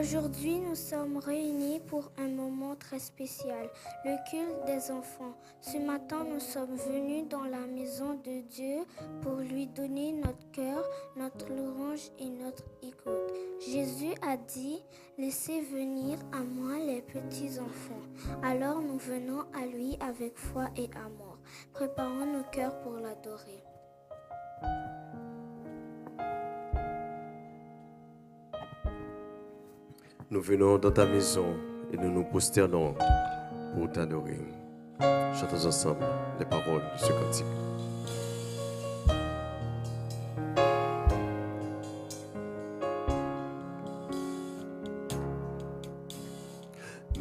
Aujourd'hui, nous sommes réunis pour un moment très spécial, le culte des enfants. Ce matin, nous sommes venus dans la maison de Dieu pour lui donner notre cœur, notre louange et notre écoute. Jésus a dit, « Laissez venir à moi les petits enfants. » Alors nous venons à lui avec foi et amour. Préparons nos cœurs pour l'adorer. Nous venons dans ta maison et nous nous prosternons pour t'adorer. Chantons ensemble les paroles de ce cantique.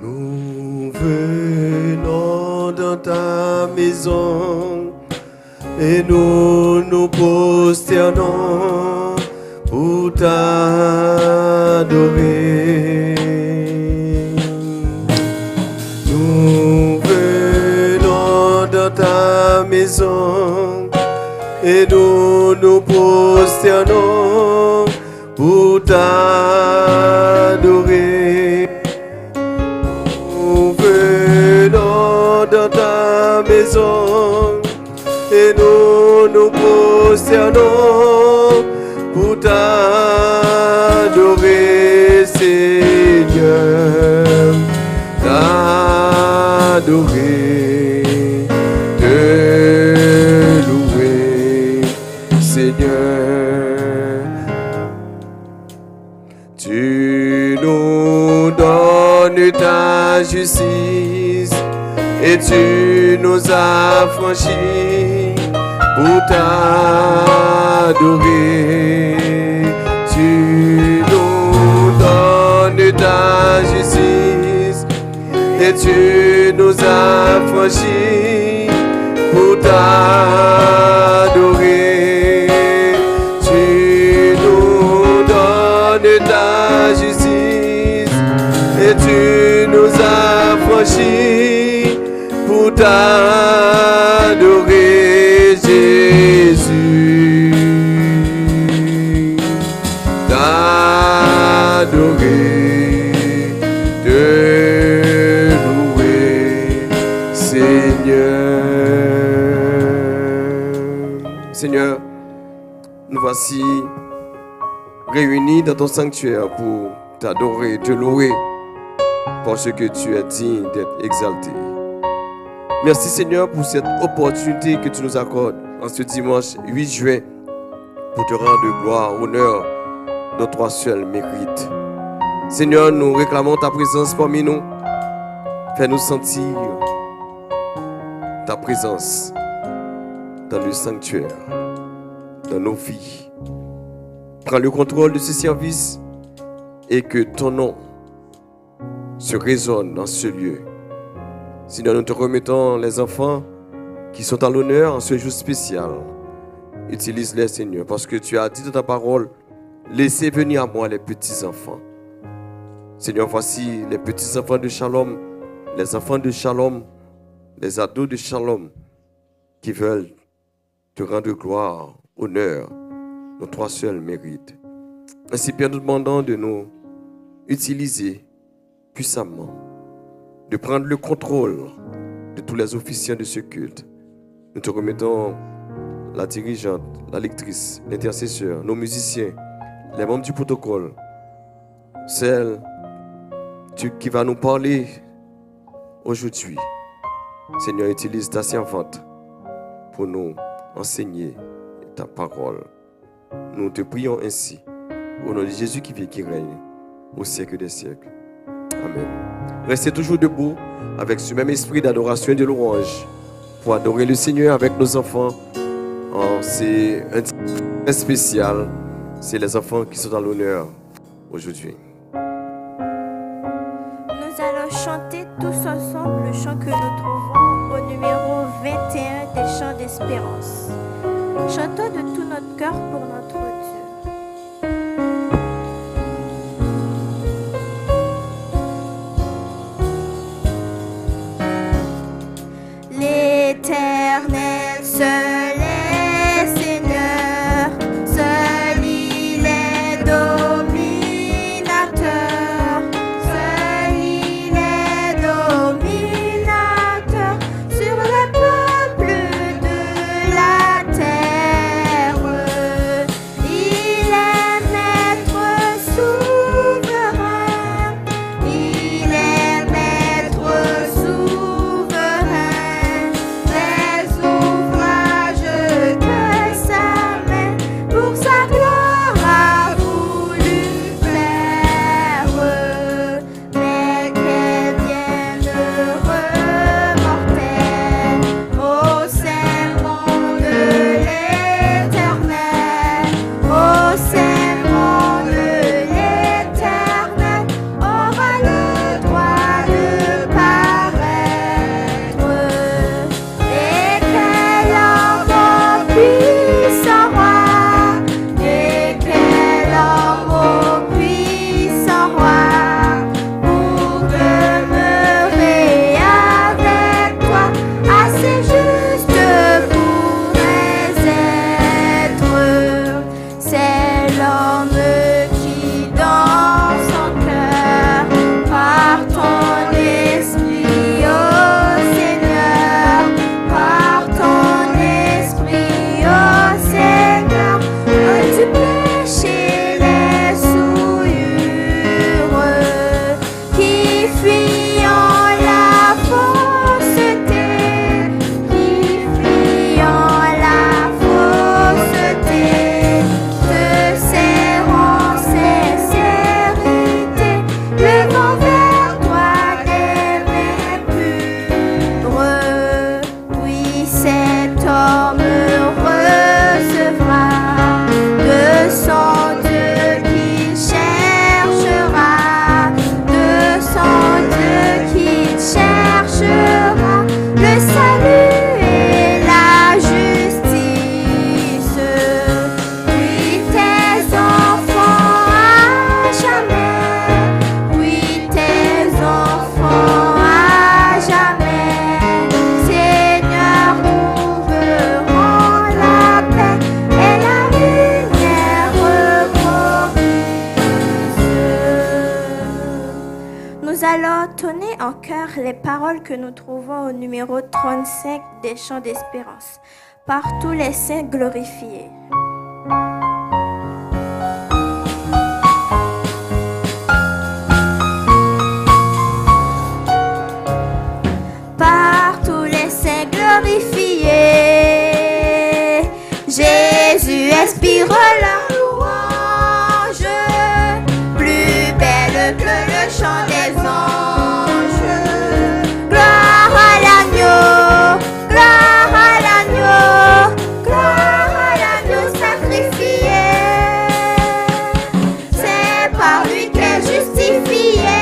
Nous venons dans ta maison et nous nous prosternons pour t'adorer. Nous venons dans ta maison et nous nous prosternons pour t'adorer. Nous venons dans ta maison et nous nous prosternons pour t'adorer, Seigneur, t'adorer, te louer, Seigneur. Tu nous donnes ta justice et tu nous as franchis pour t'adorer. Tu nous donnes ta justice et tu nous as franchis pour t'adorer. Tu nous donnes ta justice et tu nous as franchis pour t'adorer, Jésus. T'adorer, te louer, Seigneur. Seigneur, nous voici réunis dans ton sanctuaire pour t'adorer, te louer, parce que tu es digne d'être exalté. Merci Seigneur pour cette opportunité que tu nous accordes en ce dimanche 8 juin pour te rendre gloire, honneur, dont toi seul mérites. Seigneur, nous réclamons ta présence parmi nous. Fais-nous sentir ta présence dans le sanctuaire, dans nos vies. Prends le contrôle de ce service et que ton nom se résonne dans ce lieu. Seigneur, nous te remettons les enfants qui sont à l'honneur en ce jour spécial. Utilise-les, Seigneur, parce que tu as dit dans ta parole, laissez venir à moi les petits enfants. Seigneur, voici les petits enfants de Shalom, les enfants de Shalom, les ados de Shalom qui veulent te rendre gloire, honneur, dont toi seul mérites. Ainsi, Père, nous demandons de nous utiliser puissamment, de prendre le contrôle de tous les officiants de ce culte. Nous te remettons la dirigeante, la lectrice, l'intercesseur, nos musiciens, les membres du protocole, celle qui va nous parler aujourd'hui. Seigneur, utilise ta servante pour nous enseigner ta parole. Nous te prions ainsi, au nom de Jésus qui vit, qui règne, au siècle des siècles. Amen. Restez toujours debout avec ce même esprit d'adoration et de louange pour adorer le Seigneur avec nos enfants. C'est un temps très spécial. C'est les enfants qui sont à l'honneur aujourd'hui. Nous allons chanter tous ensemble le chant que nous trouvons au numéro 21 des chants d'espérance. Chantons de tout notre cœur pour notre Dieu. L'Éternel seul est Seigneur, seul Alors, tenez en cœur les paroles que nous trouvons au numéro 35 des Chants d'Espérance. Par tous les saints glorifiés. Par tous les saints glorifiés, Jésus inspire la louange, plus belle que le chant des anges. Gloire à l'agneau, gloire à l'agneau, gloire à l'agneau sacrifié. C'est par lui qu'est justifié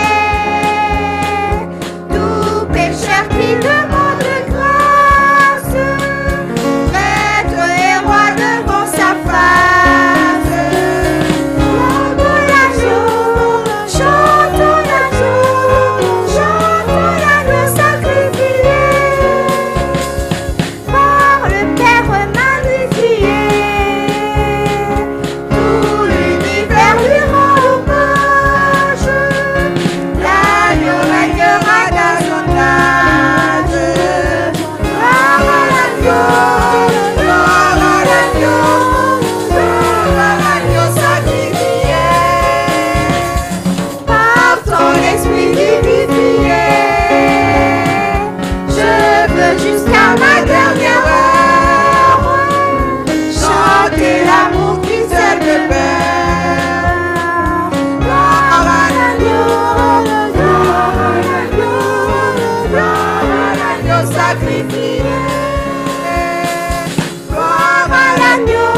tout pécheur qui demande grâce, prêtre et roi devant sa face. Chantons l'agneau, chantons l'agneau, chantons l'agneau sacrifié, par le Père magnifié. Tout l'univers lui rend hommage, l'agneau régnera davantage. Gloire à l'agneau, gloire à l'agneau, gloire à l'agneau sacrifié, par ton esprit vivifié. Je veux jusqu'à ma dernière heure chanter l'amour qui seul me perd. Gloire à l'agneau, gloire à l'agneau, gloire à l'agneau sacrifié. Gloire à l'agneau,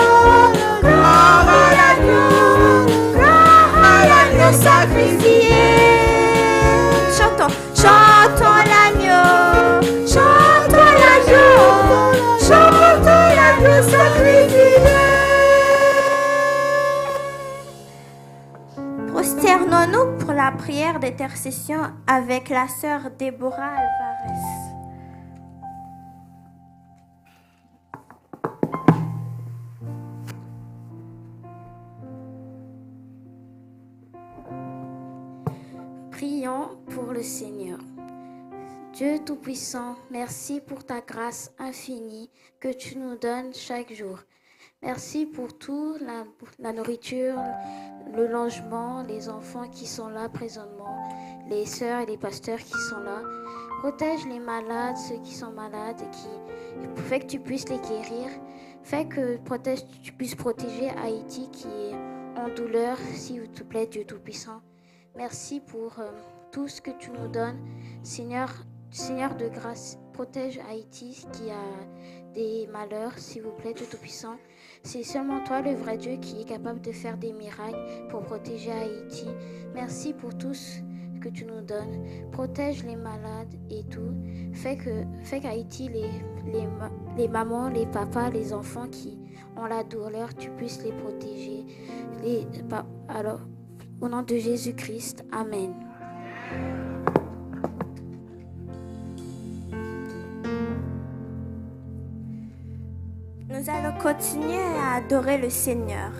gloire à l'agneau, gloire à l'agneau sacrifié. Chantons, chantons l'agneau, chantons l'agneau, chantons l'agneau sacrifié. Prosternons-nous pour la prière d'intercession avec la sœur Déborah Alvarez. Prions pour le Seigneur. Dieu Tout-Puissant, merci pour ta grâce infinie que tu nous donnes chaque jour. Merci pour tout, la nourriture, le logement, les enfants qui sont là présentement, les sœurs et les pasteurs qui sont là. Protège les malades, ceux qui sont malades, et qui fait que tu puisses les guérir. Fais que tu puisses protéger Haïti qui est en douleur, s'il te plaît, Dieu Tout-Puissant. Merci pour tout ce que tu nous donnes. Seigneur de grâce, protège Haïti qui a des malheurs, s'il vous plaît, Dieu Tout-Puissant. C'est seulement toi, le vrai Dieu, qui est capable de faire des miracles pour protéger Haïti. Merci pour tout ce que tu nous donnes. Protège les malades et tout. Fais qu'Haïti, les mamans, les papas, les enfants qui ont la douleur, tu puisses les protéger. Alors, au nom de Jésus-Christ, Amen. Nous allons continuer à adorer le Seigneur.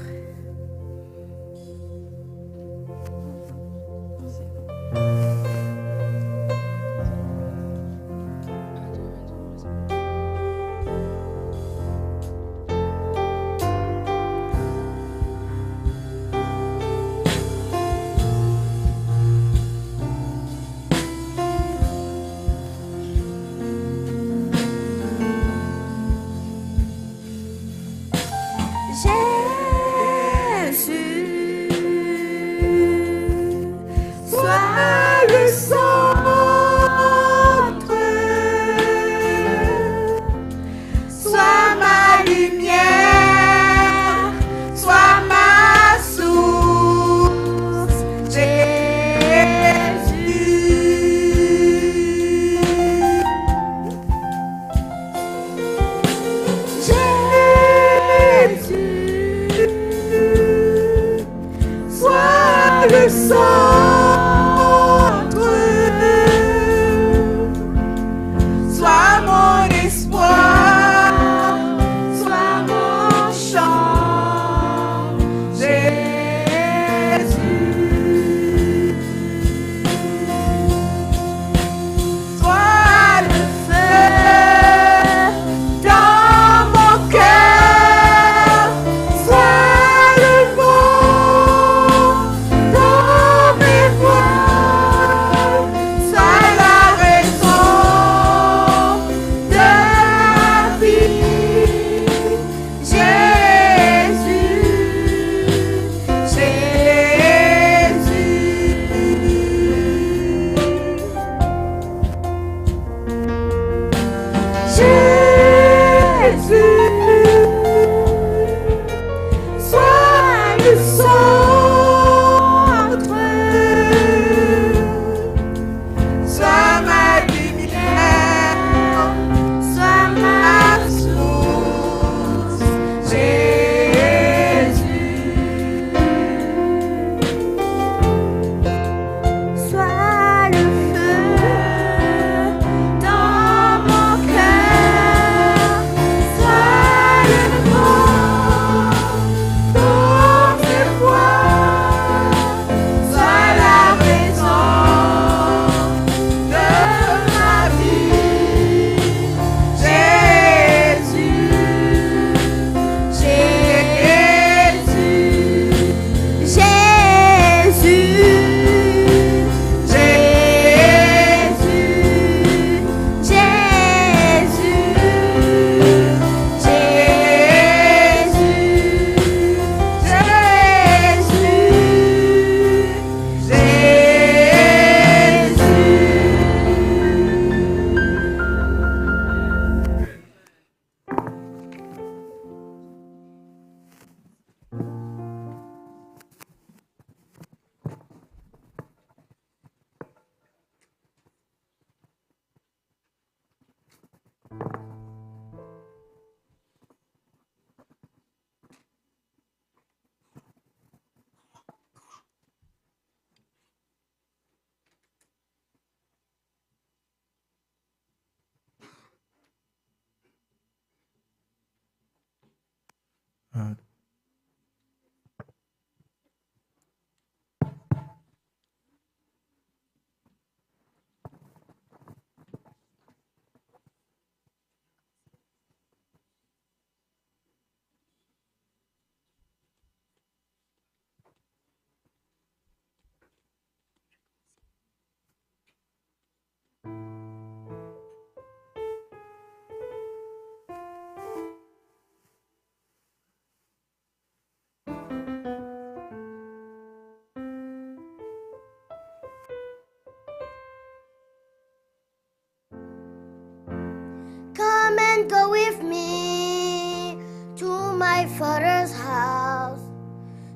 Come and go with me to my father's house,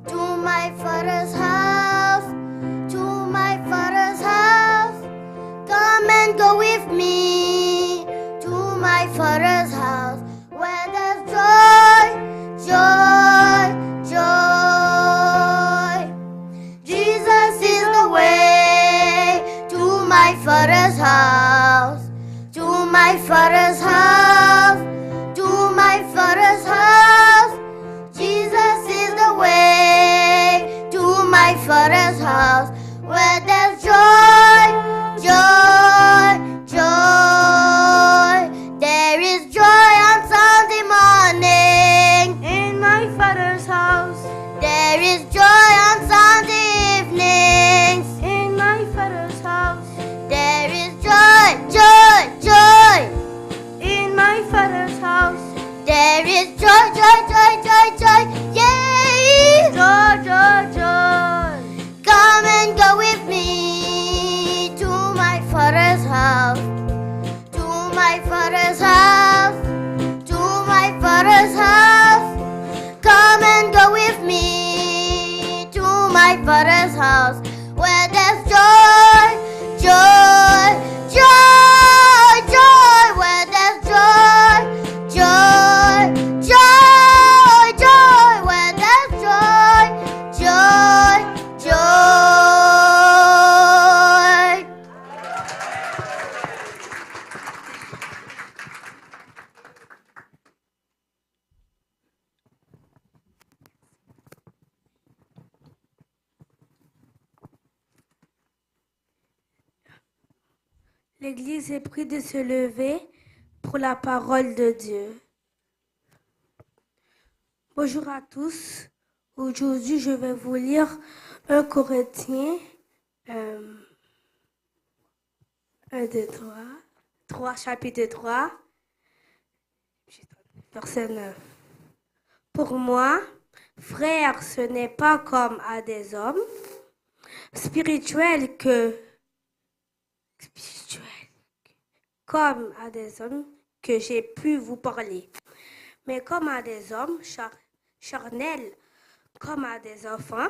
to my father's house, to my father's house. Come and go with me to my father's house, where there's joy, joy, joy. Jesus is the way to my father's house, to my father's house, to my father's house. Jesus is the way to my father's house, where there's joy, joy, joy. There is joy on Sunday morning In my father's house, there is joy on Sunday evenings. in my father's house, There is joy, joy, joy. in my father's house, There is joy, joy, joy, joy, joy. Yeah. joy, joy, joy. Come and go with me to my father's house, to my father's house, to my father's house. Come and go with me to my father's house, where there's joy, joy, joy, joy, where there's joy, joy, joy, joy, where there's joy, joy, joy. L'Église est priée de se lever pour la parole de Dieu. Bonjour à tous. Aujourd'hui, je vais vous lire 1 Corinthiens 1, 2, 3, chapitre 3, verset 9. Pour moi, frère, ce n'est pas comme à des hommes spirituels comme à des hommes que j'ai pu vous parler, mais comme à des hommes charnels, comme à des enfants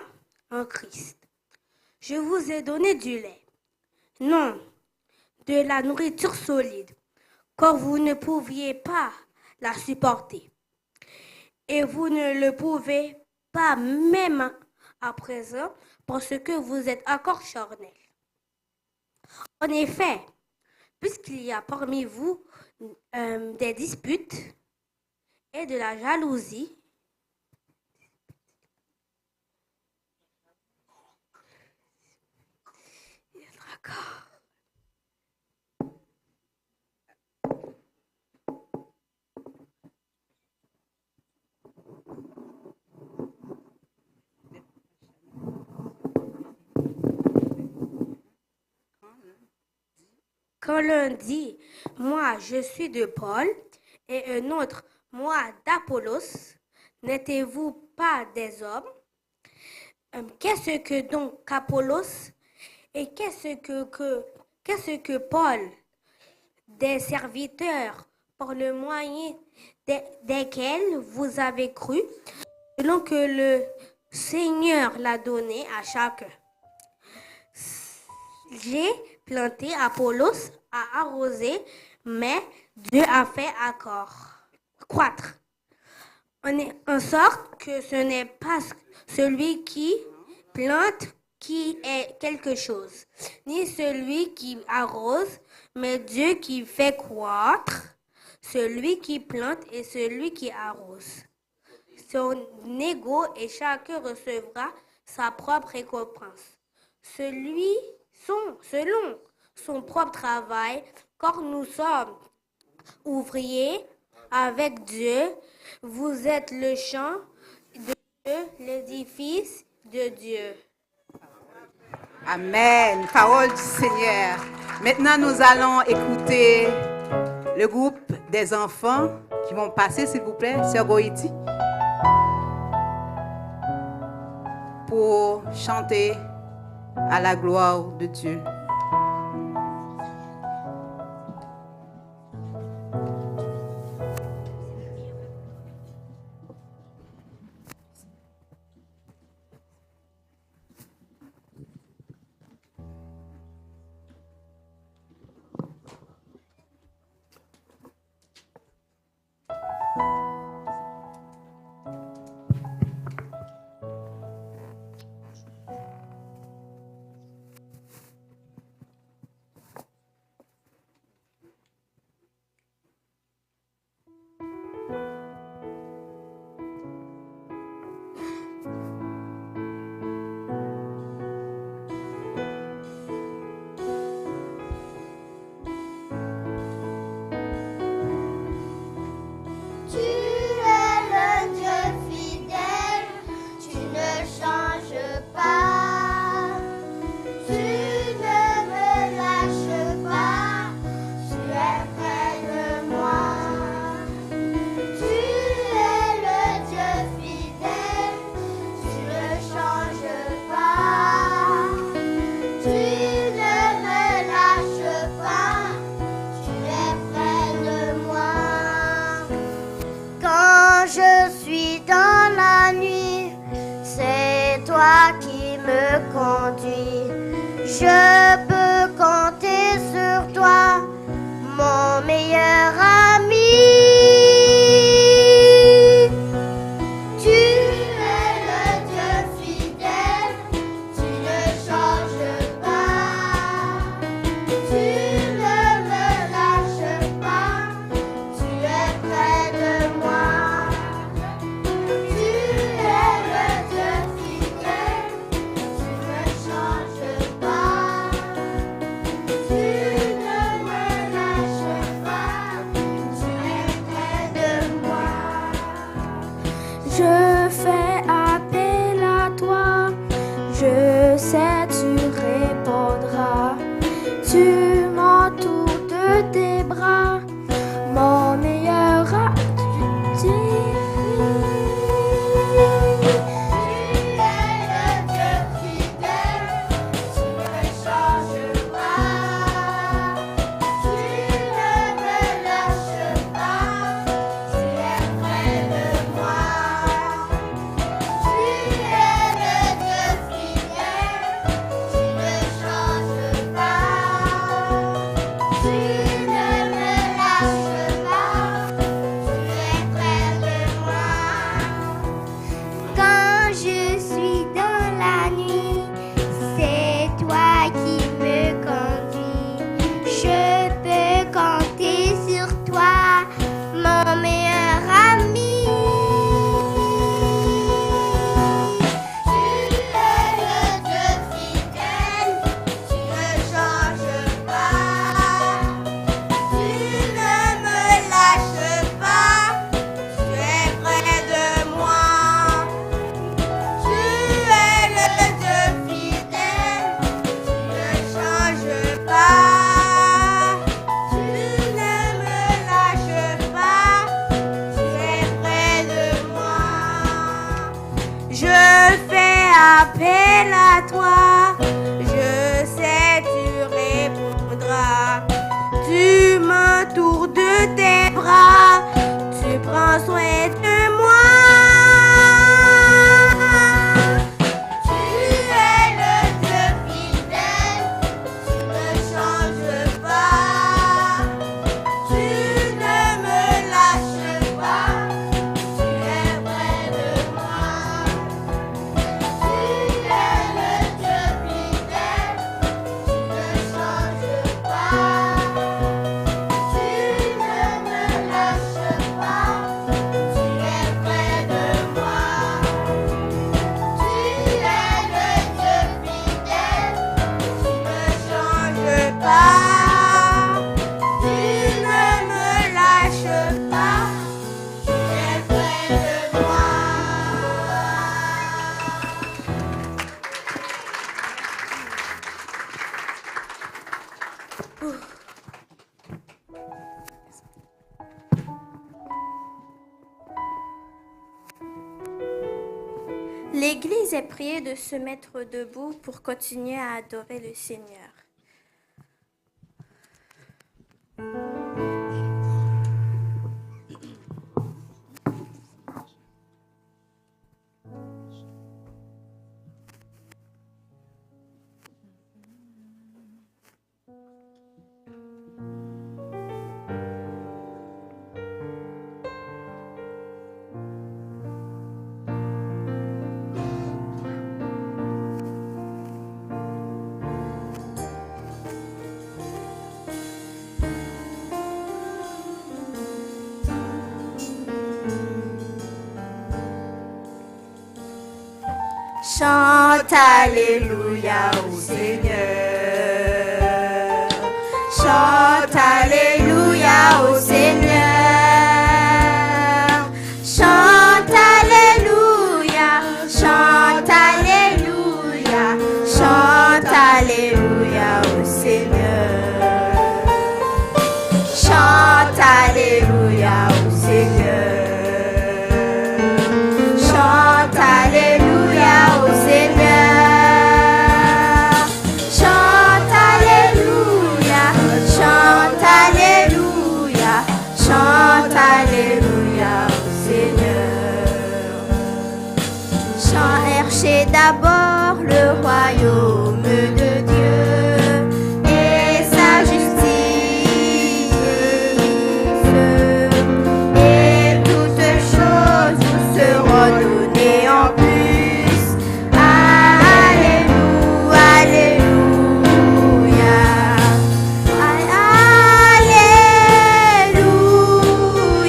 en Christ. Je vous ai donné du lait, non de la nourriture solide, car vous ne pouviez pas la supporter. Et vous ne le pouvez pas même à présent, parce que vous êtes encore charnels. En effet, puisqu'il y a parmi vous des disputes et de la jalousie, quand l'un dit « Moi, je suis de Paul » et un autre « Moi, d'Apollos », n'êtes-vous pas des hommes? Qu'est-ce que donc qu'Apollos et qu'est-ce que Paul? Des serviteurs par le moyen desquels vous avez cru, selon que le Seigneur l'a donné à chacun. J'ai planté, Apollos a arrosé, mais Dieu a fait croître. En sorte que ce n'est pas celui qui plante qui est quelque chose, ni celui qui arrose, mais Dieu qui fait croître celui qui plante et celui qui arrose. son égaux et chacun recevra sa propre récompense. Selon son propre travail, car nous sommes ouvriers avec Dieu, vous êtes le champ de Dieu, l'édifice de Dieu. Amen. Parole du Seigneur. Maintenant, nous allons écouter le groupe des enfants qui vont passer, s'il vous plaît, Sœur Goïti, pour chanter à la gloire de Dieu. Je peux compter sur toi, mon meilleur ami. Tu es le Dieu fidèle, tu ne changes pas. Tu ne me lâches pas, tu es près de moi. Tu es le Dieu fidèle, tu ne changes pas. Tu ne me lâches pas, tu es près de moi. Je fais appel à toi, je sais tu répondras. Tu m'entoures de tes bras, mon meilleur ami. Tu es le Dieu fidèle, tu ne changes pas. Tu ne me lâches pas, tu es près de moi. Tu es le Dieu fidèle, tu ne changes pas. Tu ne me lâches pas, tu es près de moi. Quand je suis dans la nuit, c'est toi qui me conduis. Je peux compter sur toi, mon meilleur ami. Tu es le Dieu fidèle, tu ne changes pas. Tu ne me lâches pas, tu es près de moi. Tu es le Dieu fidèle, tu ne changes pas. Tu ne me lâches pas, tu es près de moi. Je fais appel à toi, je sais tu répondras. Tu m'entoures de tes bras, tu prends soin de moi. Tu es le Dieu fidèle, tu ne changes pas. Tu ne me lâches pas, tu es près de moi. Tu es le Dieu l'Église est priée de se mettre debout pour continuer à adorer le Seigneur. Chante Alléluia au Seigneur. Chante Alléluia au Seigneur. Chante Alléluia. Chante Alléluia. Chante Alléluia au Seigneur. Chante Alléluia au Seigneur. Chante Alléluia au Seigneur. Chante Alléluia. Chante Alléluia. Chante Alléluia au Seigneur. Cherchez d'abord le royaume de Dieu et sa justice, et toutes choses vous seront données en plus. Alléluia, Alléluia.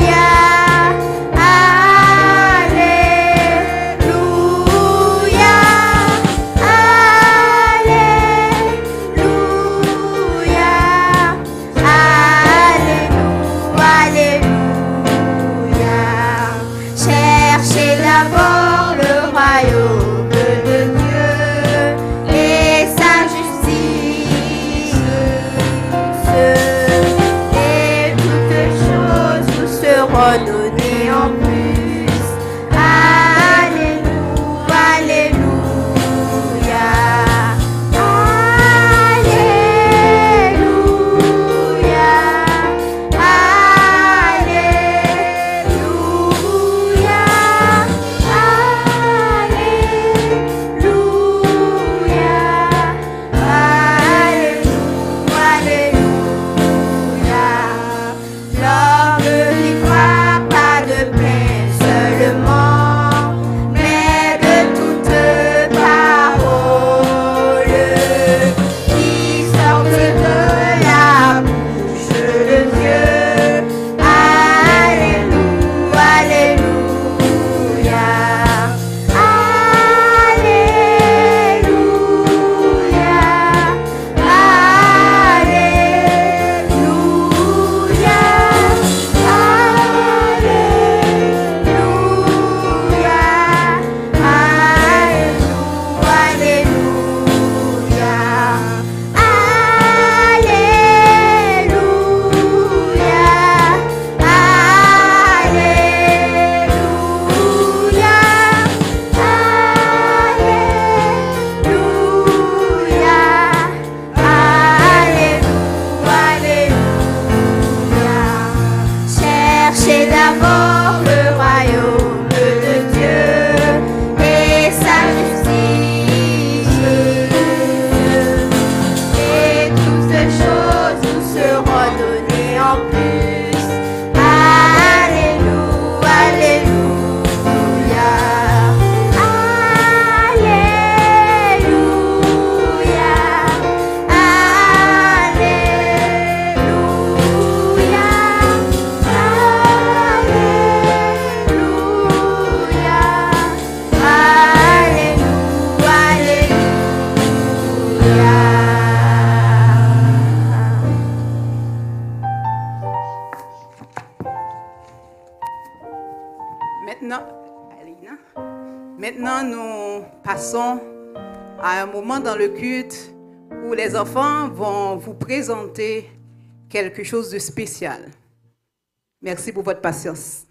Alléluia, Alléluia, Alléluia. Cherchez d'abord le royaume de Dieu et sa justice, et toutes choses vous seront données en plus. Alléluia, Alléluia. Alléluia, Alléluia, Alléluia. L'homme vivra pas de pain seulement, mais de toute parole qui sort de la bouche de Dieu. Alléluia, Alléluia. Alléluia, Alléluia, Cherchez d'abord le royaume de Dieu et sa justice, et toutes choses vous seront données en plus. Alléluia, Alléluia. Alléluia, Alléluia. Maintenant, nous passons à un moment dans le culte où les enfants vont vous présenter quelque chose de spécial. Merci pour votre patience.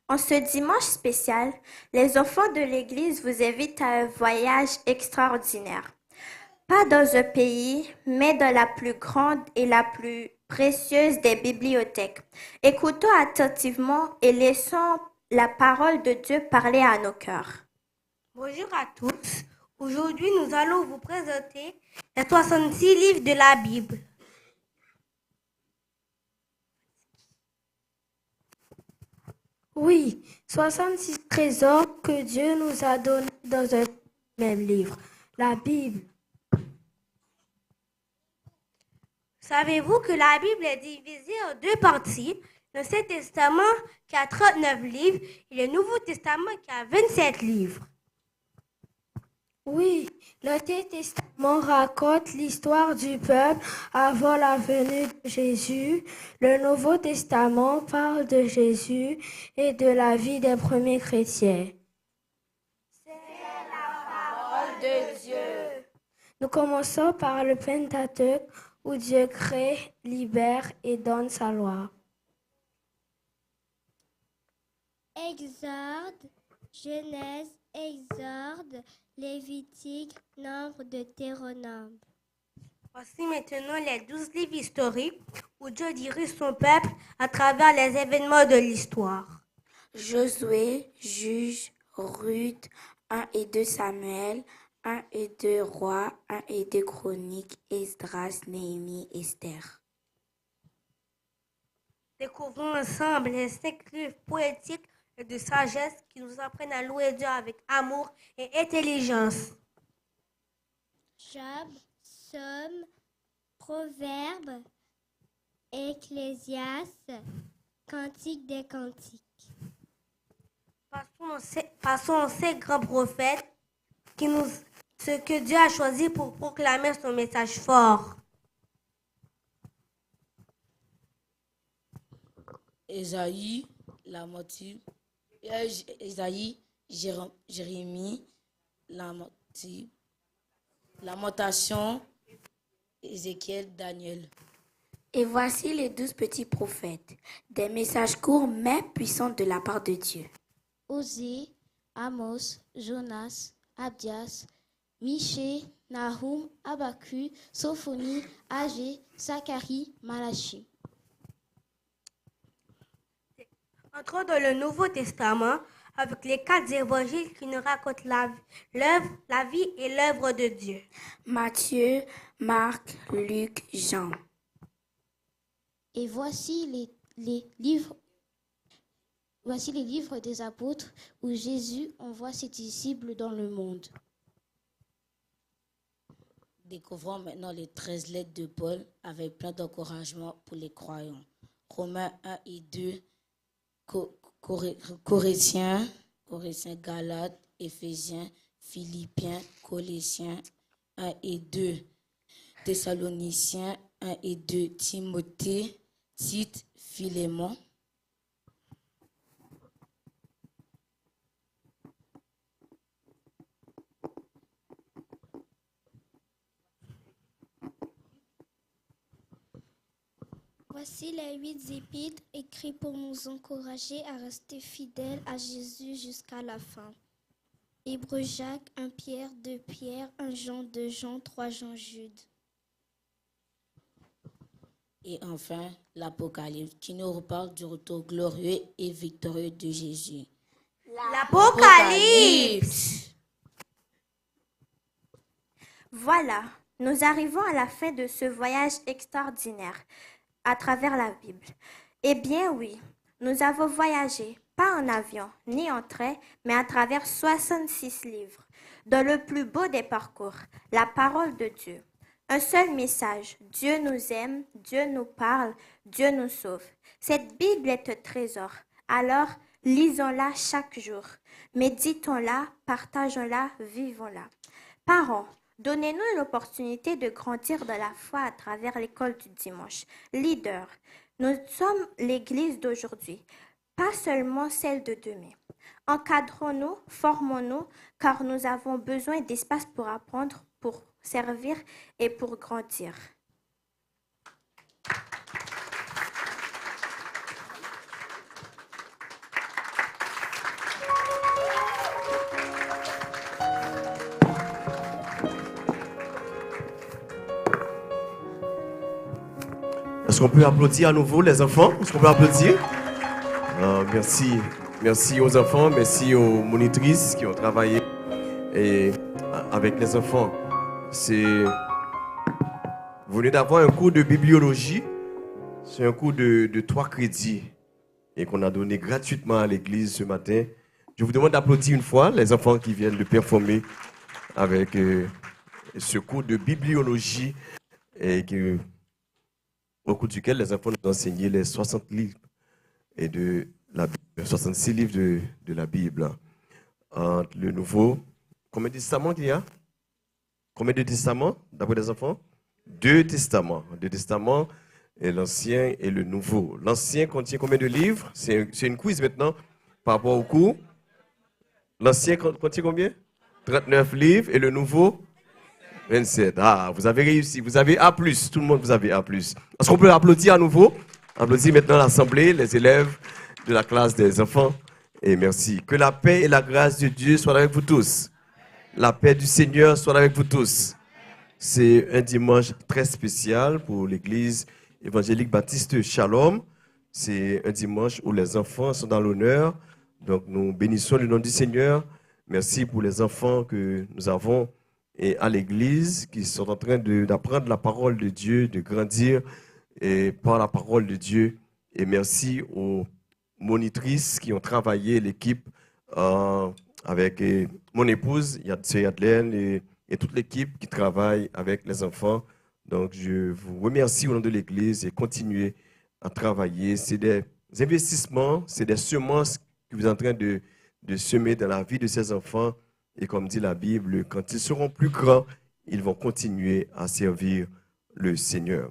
En ce dimanche spécial, les enfants de l'Église vous invitent à un voyage extraordinaire. Pas dans un pays, mais dans la plus grande et la plus précieuse des bibliothèques. Écoutons attentivement et laissons la parole de Dieu parler à nos cœurs. Bonjour à tous. Aujourd'hui, nous allons vous présenter les 66 livres de la Bible. Oui, 66 trésors que Dieu nous a donnés dans un même livre, la Bible. Savez-vous que la Bible est divisée en deux parties? L'Ancien Testament qui a 39 livres et le Nouveau Testament qui a 27 livres. Oui, l'Ancien Testament raconte l'histoire du peuple avant la venue de Jésus. Le Nouveau Testament parle de Jésus et de la vie des premiers chrétiens. C'est la parole de Dieu. Nous commençons par le Pentateuque où Dieu crée, libère et donne sa loi. Exode, Genèse, Exode, Lévitique, Nombre, Deutéronome. Voici maintenant les 12 livres historiques où Dieu dirige son peuple à travers les événements de l'histoire. Josué, Juge, Ruth, 1 et 2 Samuel, 1 et 2 Rois, 1 et 2 Chroniques, Esdras, Néhémie, Esther. Découvrons ensemble les 5 livres poétiques et de sagesse qui nous apprennent à louer Dieu avec amour et intelligence. Job, Somme, Proverbes, Ecclésiaste, Cantique des Cantiques. Passons aux 5 grands prophètes ce que Dieu a choisi pour proclamer son message fort. Ésaïe, Jérémie, Lamentation, Ézéchiel, Daniel. Et voici les 12 petits prophètes, des messages courts mais puissants de la part de Dieu. Osée, Amos, Jonas, Abdias, Michée, Nahum, Habakkuk, Sophonie, Agé, Zacharie, Malachie. Entrons dans le Nouveau Testament avec les 4 évangiles qui nous racontent la vie et l'œuvre de Dieu. Matthieu, Marc, Luc, Jean. Et voici les livres des apôtres où Jésus envoie ses disciples dans le monde. Découvrons maintenant les 13 lettres de Paul avec plein d'encouragement pour les croyants. Romains 1 et 2, Corinthiens, Galates, Éphésiens, Philippiens, Colossiens 1 et 2, Thessaloniciens 1 et 2, Timothée, Tite, Philémon. Voici les 8 épîtres écrits pour nous encourager à rester fidèles à Jésus jusqu'à la fin. Hébreux Jacques, 1 Pierre, 2 Pierre, 1 Jean, 2 Jean, 3 Jean, Jude. Et enfin, l'Apocalypse qui nous reparle du retour glorieux et victorieux de Jésus. L'Apocalypse! Voilà, nous arrivons à la fin de ce voyage extraordinaire à travers la Bible. Eh bien oui, nous avons voyagé, pas en avion, ni en train, mais à travers 66 livres, dans le plus beau des parcours, la parole de Dieu. Un seul message, Dieu nous aime, Dieu nous parle, Dieu nous sauve. Cette Bible est un trésor, alors lisons-la chaque jour. Méditons-la, partageons-la, vivons-la. Parents, donnez-nous l'opportunité de grandir dans la foi à travers l'école du dimanche. Leader, nous sommes l'Église d'aujourd'hui, pas seulement celle de demain. Encadrons-nous, formons-nous, car nous avons besoin d'espace pour apprendre, pour servir et pour grandir. Est-ce qu'on peut applaudir à nouveau les enfants? Est-ce qu'on peut applaudir? Merci. Merci aux enfants, merci aux monitrices qui ont travaillé avec les enfants. Vous venez d'avoir un cours de bibliologie. C'est un cours de 3 crédits et qu'on a donné gratuitement à l'église ce matin. Je vous demande d'applaudir une fois les enfants qui viennent de performer avec ce cours de bibliologie et au cours duquel les enfants nous ont enseigné les 60 livres et de la Bible, 66 livres de la Bible. Le nouveau, combien de testaments qu'il y a? Combien de testaments d'après les enfants? 2 testaments. 2 testaments, et l'Ancien et le Nouveau. L'Ancien contient combien de livres? C'est une quiz maintenant par rapport au cours. L'Ancien contient combien? 39 livres et le Nouveau? 27. Ah, vous avez réussi. Vous avez A+. Tout le monde, vous avez A+. Est-ce qu'on peut applaudir à nouveau? Applaudissez maintenant l'Assemblée, les élèves de la classe des enfants. Et merci. Que la paix et la grâce de Dieu soient avec vous tous. La paix du Seigneur soit avec vous tous. C'est un dimanche très spécial pour l'église évangélique baptiste Shalom. C'est un dimanche où les enfants sont dans l'honneur. Donc nous bénissons le nom du Seigneur. Merci pour les enfants que nous avons et à l'église qui sont en train d'apprendre la parole de Dieu, de grandir et par la parole de Dieu. Et merci aux monitrices qui ont travaillé, l'équipe avec mon épouse, Yadlène, et toute l'équipe qui travaille avec les enfants. Donc, je vous remercie au nom de l'Église et continuez à travailler. C'est des investissements, c'est des semences que vous êtes en train de semer dans la vie de ces enfants. Et comme dit la Bible, quand ils seront plus grands, ils vont continuer à servir le Seigneur.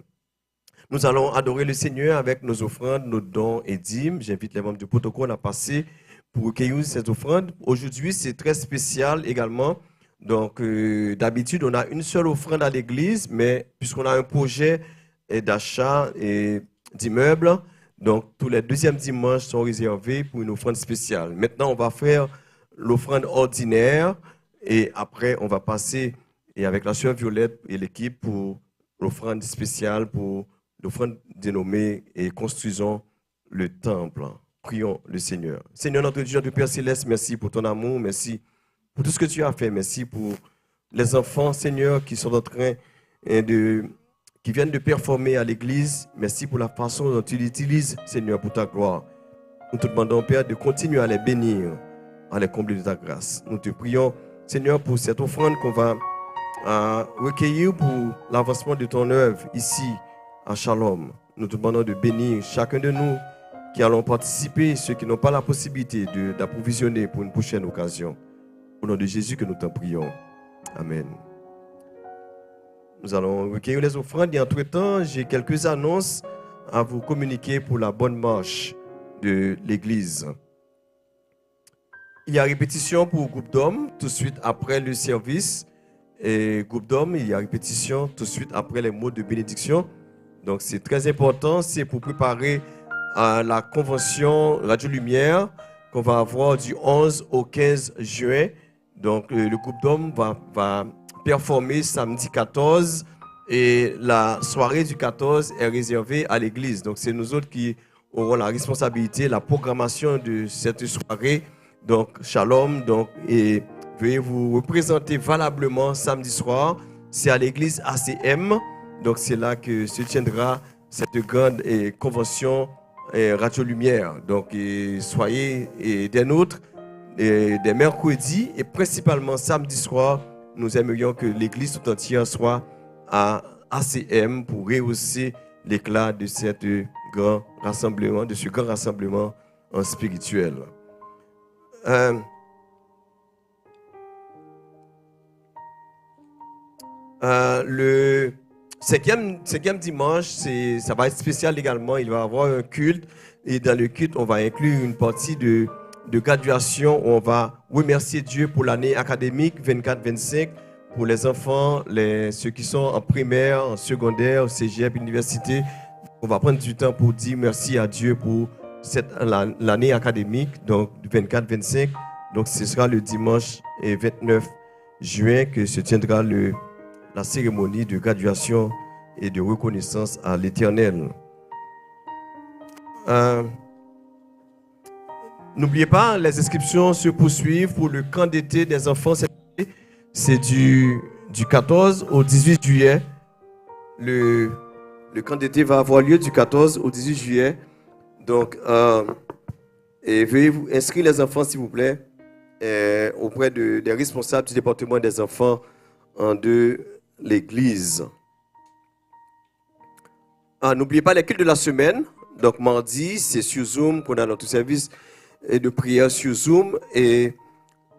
Nous allons adorer le Seigneur avec nos offrandes, nos dons et dîmes. J'invite les membres du protocole à passer pour recueillir ces offrandes. Aujourd'hui, c'est très spécial également. Donc, d'habitude, on a une seule offrande à l'église, mais puisqu'on a un projet d'achat d'immeubles, donc tous les deuxièmes dimanches sont réservés pour une offrande spéciale. Maintenant, on va faire l'offrande ordinaire et après, on va passer et avec la sœur Violette et l'équipe pour l'offrande spéciale, pour l'offrande dénommée et construisons le temple. Prions le Seigneur. Seigneur, notre Dieu, notre Père Céleste, merci pour ton amour, merci pour tout ce que tu as fait. Merci pour les enfants, Seigneur, qui sont en train qui viennent de performer à l'église. Merci pour la façon dont tu l'utilises, Seigneur, pour ta gloire. Nous te demandons, Père, de continuer à les bénir, à les combler de ta grâce. Nous te prions, Seigneur, pour cette offrande qu'on va recueillir pour l'avancement de ton œuvre ici à Shalom. Nous te demandons de bénir chacun de nous qui allons participer, ceux qui n'ont pas la possibilité d'approvisionner pour une prochaine occasion. Au nom de Jésus que nous t'en prions. Amen. Nous allons recueillir les offrandes et entre-temps, j'ai quelques annonces à vous communiquer pour la bonne marche de l'Église. Il y a répétition pour groupe d'hommes tout de suite après le service. Et groupe d'hommes, il y a répétition tout de suite après les mots de bénédiction. Donc c'est très important, c'est pour préparer la convention Radio Lumière qu'on va avoir du 11 au 15 juin. Donc, le groupe d'hommes va performer samedi 14 et la soirée du 14 est réservée à l'église. Donc, c'est nous autres qui aurons la responsabilité, la programmation de cette soirée. Donc, Shalom. Donc, et veuillez vous représenter valablement samedi soir. C'est à l'église ACM. Donc, c'est là que se tiendra cette grande convention Radio Lumière. Donc, soyez des nôtres. Des mercredis et principalement samedi soir, nous aimerions que l'église tout entière soit à ACM pour rehausser l'éclat de ce grand rassemblement spirituel. Le cinquième dimanche, ça va être spécial également. Il va y avoir un culte et dans le culte, on va inclure une partie de graduation où on va remercier Dieu pour l'année académique 24-25 pour les enfants, ceux qui sont en primaire, en secondaire, au cégep, université. On va prendre du temps pour dire merci à Dieu pour l'année académique, donc 24-25. Donc ce sera le dimanche 29 juin que se tiendra la cérémonie de graduation et de reconnaissance à l'Éternel. N'oubliez pas, les inscriptions se poursuivent pour le camp d'été des enfants. C'est du 14 au 18 juillet. Le camp d'été va avoir lieu du 14 au 18 juillet. Donc, et veuillez vous inscrire les enfants, s'il vous plaît, auprès des responsables du département des enfants de l'église. N'oubliez pas les cultes de la semaine. Donc, mardi, c'est sur Zoom qu'on a notre service de prière sur Zoom. Et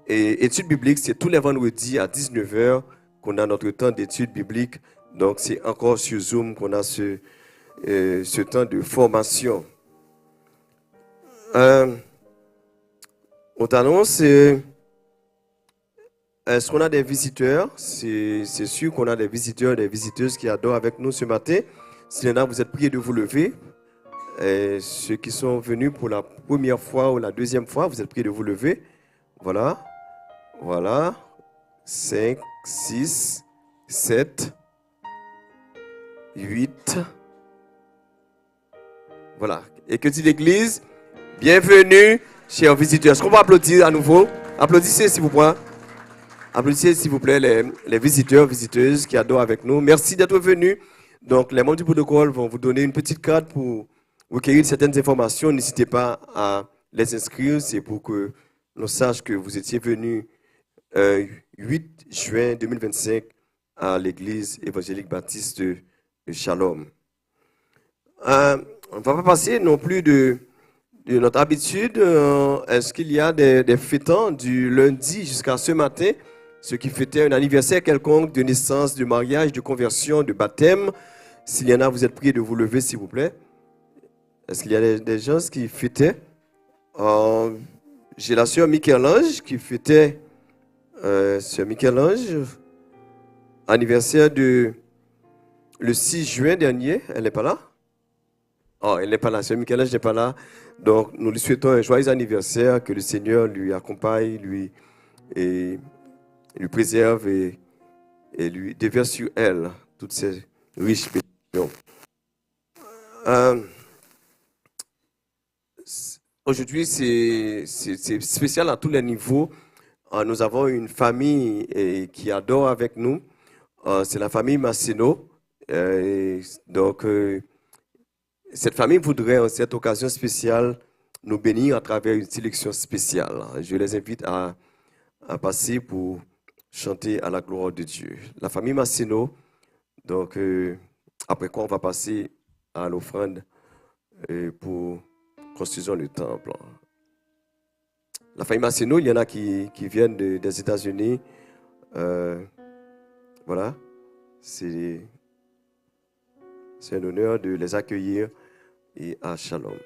études bibliques, c'est tous les vendredis à 19h qu'on a notre temps d'études bibliques. Donc, c'est encore sur Zoom qu'on a ce temps de formation. On t'annonce, est-ce qu'on a des visiteurs? C'est sûr qu'on a des visiteurs, des visiteuses qui adorent avec nous ce matin. S'il y en a, vous êtes priés de vous lever. Et ceux qui sont venus pour la première fois ou la deuxième fois, vous êtes priés de vous lever. Voilà. Voilà. 5, 6, 7, 8. Voilà. Et que dit l'Église? Bienvenue, chers visiteurs. Est-ce qu'on va applaudir à nouveau? Applaudissez, s'il vous plaît. Applaudissez, s'il vous plaît, les visiteurs, visiteuses qui adorent avec nous. Merci d'être venus. Donc, les membres du protocole vont vous donner une petite carte pour recueillir certaines informations. N'hésitez pas à les inscrire. C'est pour que l'on sache que vous étiez venus 8 juin 2025 à l'église évangélique baptiste de Shalom. On ne va pas passer non plus de notre habitude. Est-ce qu'il y a des fêtants du lundi jusqu'à ce matin, ceux qui fêtaient un anniversaire quelconque de naissance, de mariage, de conversion, de baptême? S'il y en a, vous êtes priés de vous lever, s'il vous plaît. Est-ce qu'il y a des gens qui fêtaient? J'ai la sœur Michel-Ange qui fêtait sœur Michel-Ange, anniversaire le 6 juin dernier. Elle n'est pas là? Oh, elle n'est pas là. Sœur Michel-Ange n'est pas là. Donc, nous lui souhaitons un joyeux anniversaire, que le Seigneur lui accompagne, lui préserve et lui déverse sur elle toutes ces riches bénédictions. Aujourd'hui, c'est spécial à tous les niveaux. Nous avons une famille qui adore avec nous. C'est la famille Masseno. Donc, cette famille voudrait, en cette occasion spéciale, nous bénir à travers une sélection spéciale. Je les invite à passer pour chanter à la gloire de Dieu. La famille Masseno. Donc, après quoi, on va passer à l'offrande pour construisons le temple. La famille Masseno, il y en a qui viennent des États-Unis. Voilà. C'est un honneur de les accueillir et à Shalom.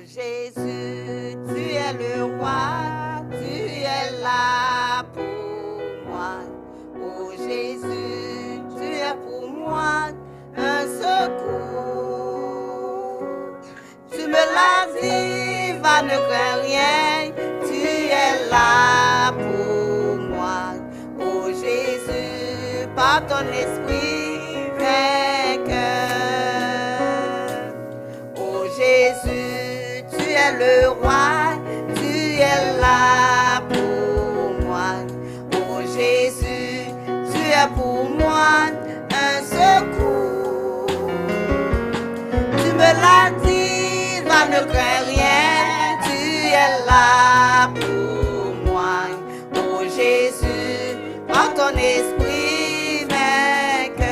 Jésus, tu es le roi, tu es là pour moi. Oh Jésus, tu es pour moi un secours. Tu me l'as dit, va ne crains rien, tu es là pour moi. Oh Jésus, par ton esprit vainqueur. Oh Jésus, tu es le roi, tu es là pour moi. Oh Jésus, tu es pour moi un secours. Tu me l'as dit, va ne crains rien, tu es là pour moi. Oh Jésus, par ton esprit vainqueur.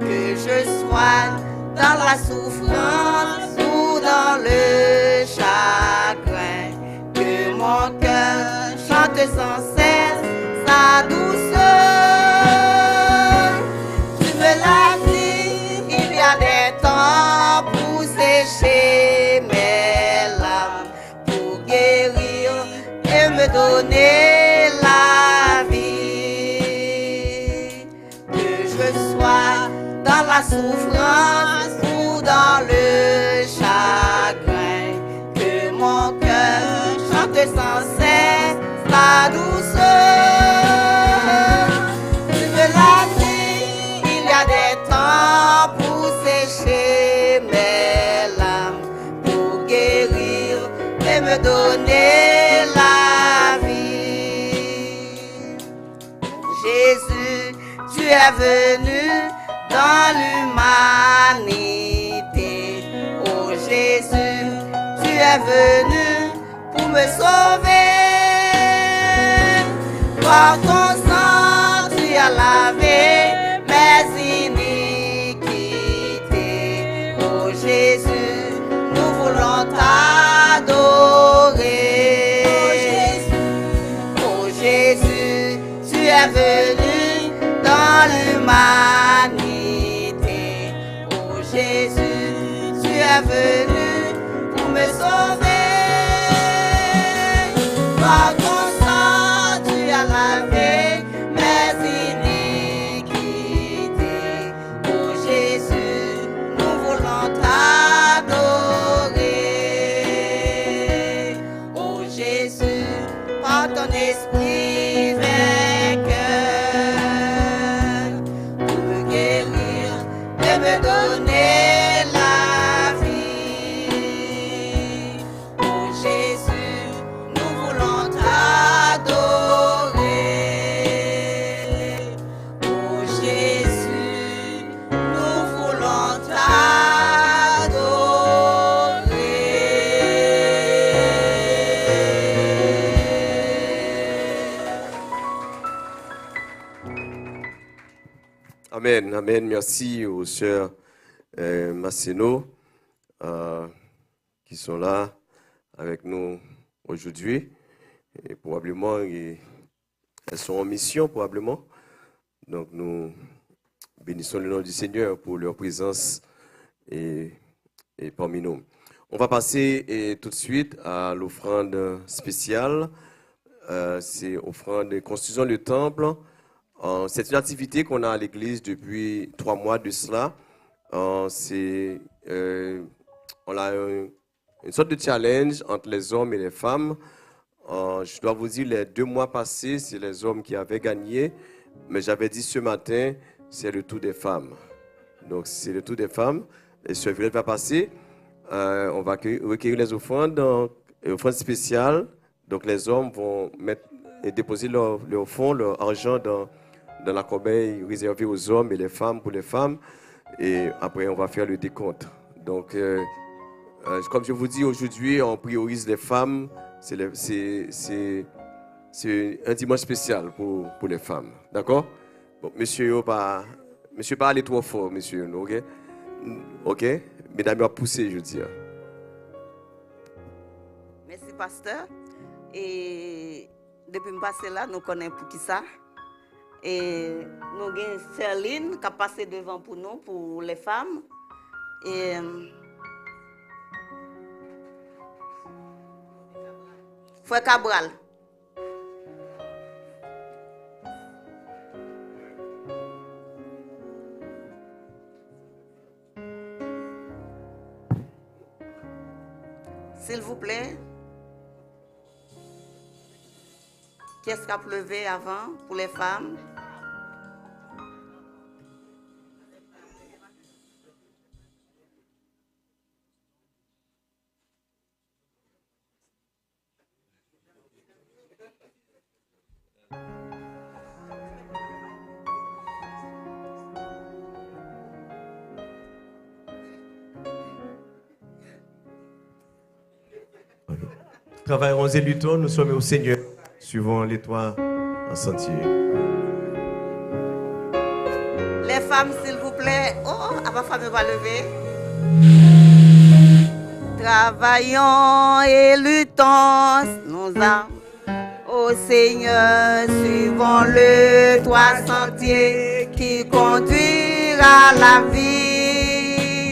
Que je sois dans la souffrance, dans le chagrin, que mon cœur chante sans cesse sa douceur. Tu me l'as dit, il y a des temps pour sécher mes larmes, pour guérir et me donner la vie. je sois dans la souffrance ou dans le chagrin, que mon cœur chante sans cesse la douceur. Tu me l'as dit, il y a des temps pour sécher mes larmes, pour guérir et me donner la vie. Jésus, tu es venu dans l'humanité. Oh Jésus, tu es venu pour me sauver. Par ton sang, tu as lavé mes iniquités. Oh Jésus, nous voulons t'adorer. Oh Jésus, tu es venu dans l'humanité. Oh Jésus, tu es venu pour me sauver. Par ton sang, tu as lavé mes iniquités. Oh Jésus, nous voulons t'adorer. Oh Jésus, par ton esprit vainqueur, pour me guérir et me donner la vie. Oh Jésus, nous voulons t'adorer. Oh Jésus, nous voulons Amen, amen. Merci aux sœurs Masseno qui sont là avec nous aujourd'hui. Et probablement, elles sont en mission, probablement. Donc, nous bénissons le nom du Seigneur pour leur présence et parmi nous. On va passer tout de suite à l'offrande spéciale. C'est l'offrande de construction du temple. C'est une activité qu'on a à l'église depuis 3 mois de cela. On a une sorte de challenge entre les hommes et les femmes. Je dois vous dire, les 2 mois passés, c'est les hommes qui avaient gagné. Mais j'avais dit ce matin, c'est le tour des femmes. Donc, c'est le tour des femmes. Et ce vrai va passer. On va recueillir les offrandes, offrandes spéciales. Donc, les hommes vont déposer leur fonds, leur argent dans la corbeille réservée aux hommes et les femmes pour les femmes. Et après, on va faire le décompte. Donc, comme je vous dis, aujourd'hui, on priorise les femmes. C'est un dimanche spécial pour les femmes. D'accord? Bon, monsieur, pas aller trop fort, monsieur. OK? OK? Mesdames, à pousser, je dis. Merci, pasteur. Et depuis que je passe là, nous connaissons pour qui ça. Et nous avons Serline qui a passé devant pour nous, pour les femmes. Et Frère Cabral. S'il vous plaît. Qui est-ce qui a pleuvé avant pour les femmes? Travaillerons et luttons, nous sommes au Seigneur. Suivons l'étoile en sentier. Les femmes, s'il vous plaît. Oh, ma femme va lever. Travaillons et luttons, nous âmes au Seigneur. Suivons le trois sentiers qui conduisent à la vie.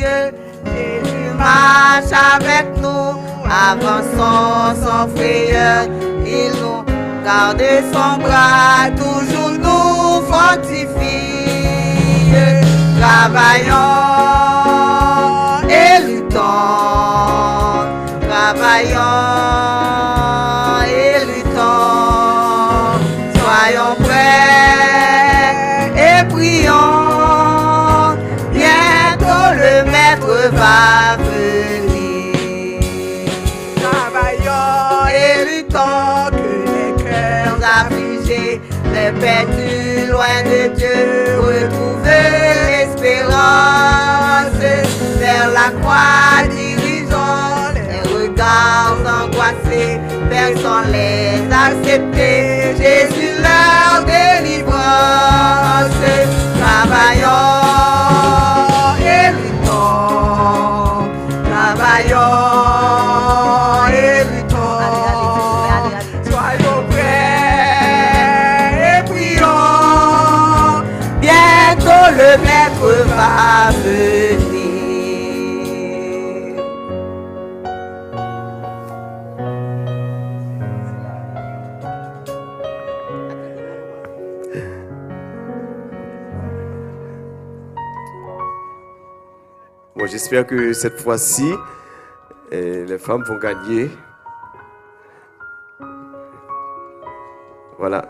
Jésus marche avec nous, avançons sans frayeur. Il nous garde son bras, toujours nous fortifie. Travaillons et luttons, travaillons et luttons, soyons prêts et prions, bientôt le Maître va venir. Travaillons et luttons, que les cœurs affligés, les perdus loin de Dieu, retrouver l'espérance, vers la croix dirigeons les regards angoissés, personne les accepter, Jésus leur délivrance. Travaillons et luttons, travaillons et luttons, soyons prêts et prions, bientôt le Maître va venir. Bon, j'espère que cette fois-ci, les femmes vont gagner. Voilà.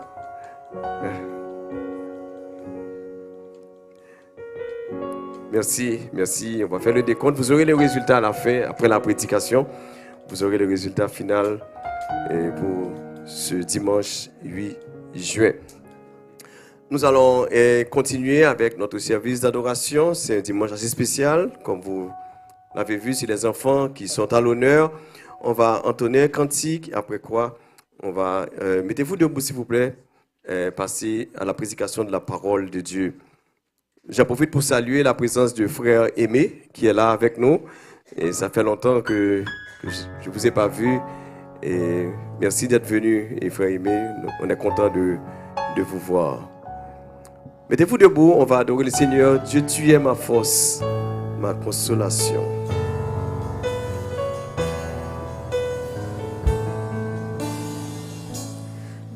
Merci, merci. On va faire le décompte. Vous aurez les résultats à la fin, après la prédication. Vous aurez le résultat final pour ce dimanche 8 juin. Nous allons continuer avec notre service d'adoration. C'est un dimanche assez spécial. Comme vous l'avez vu, c'est les enfants qui sont à l'honneur. On va entonner un cantique, après quoi on va... mettez-vous debout, s'il vous plaît, passer à la prédication de la parole de Dieu. J'en profite pour saluer la présence de frère Aimé, qui est là avec nous. Et ça fait longtemps que je ne vous ai pas vu. Et merci d'être venu, et frère Aimé, on est content de vous voir. Mettez-vous debout, on va adorer le Seigneur. Dieu, tu es ma force, ma consolation.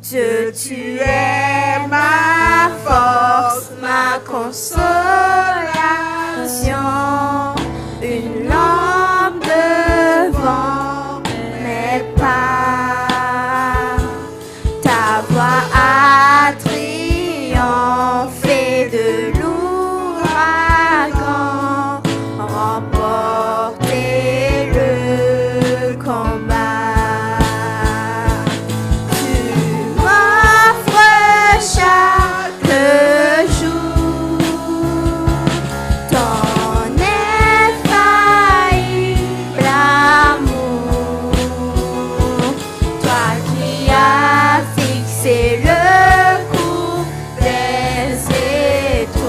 Dieu, tu es ma force, ma consolation, une lampe devant mes pas. Ta voix a triomphé de l'ouragan, remporté le combat. Chaque jour, ton infaillible amour, toi qui as fixé le cours des étoiles.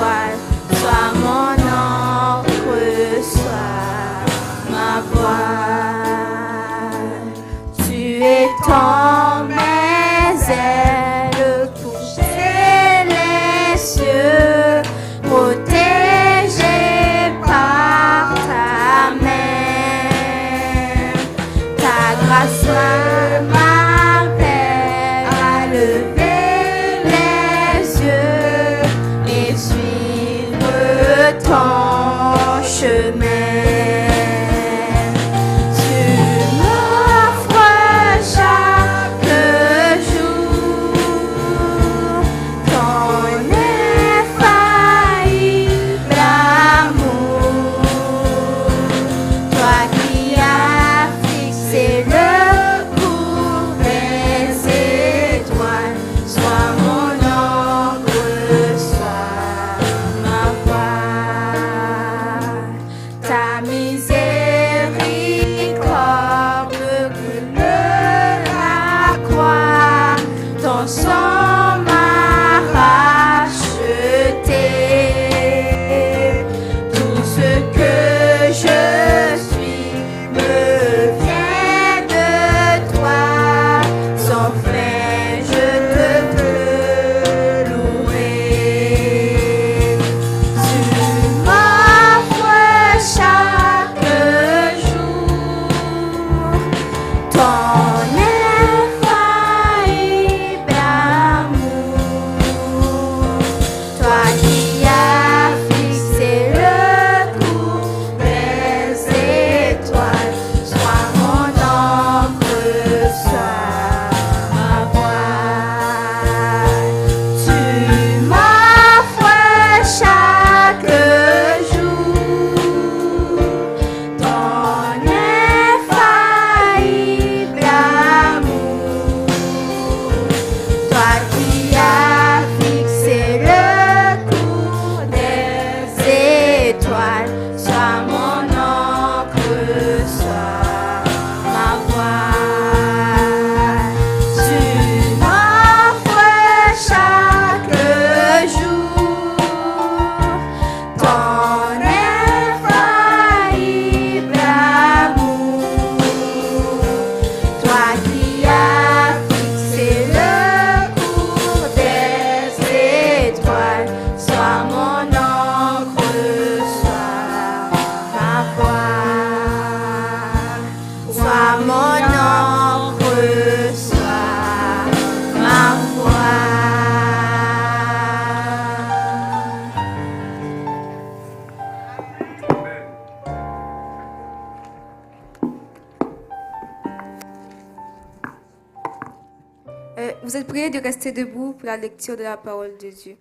Vous êtes priés de rester debout pour la lecture de la parole de Dieu.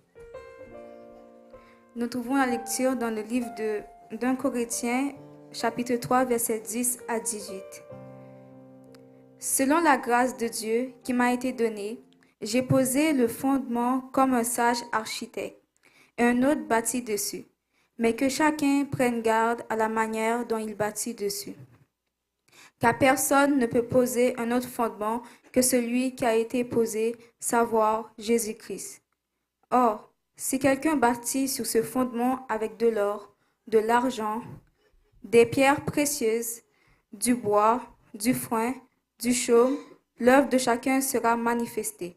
Nous trouvons la lecture dans le livre de 1 Corinthiens, chapitre 3, versets 10 à 18. Selon la grâce de Dieu qui m'a été donnée, j'ai posé le fondement comme un sage architecte, et un autre bâtit dessus, mais que chacun prenne garde à la manière dont il bâtit dessus. Car personne ne peut poser un autre fondement que celui qui a été posé, savoir Jésus-Christ. Or, si quelqu'un bâtit sur ce fondement avec de l'or, de l'argent, des pierres précieuses, du bois, du foin, du chaume, l'œuvre de chacun sera manifestée.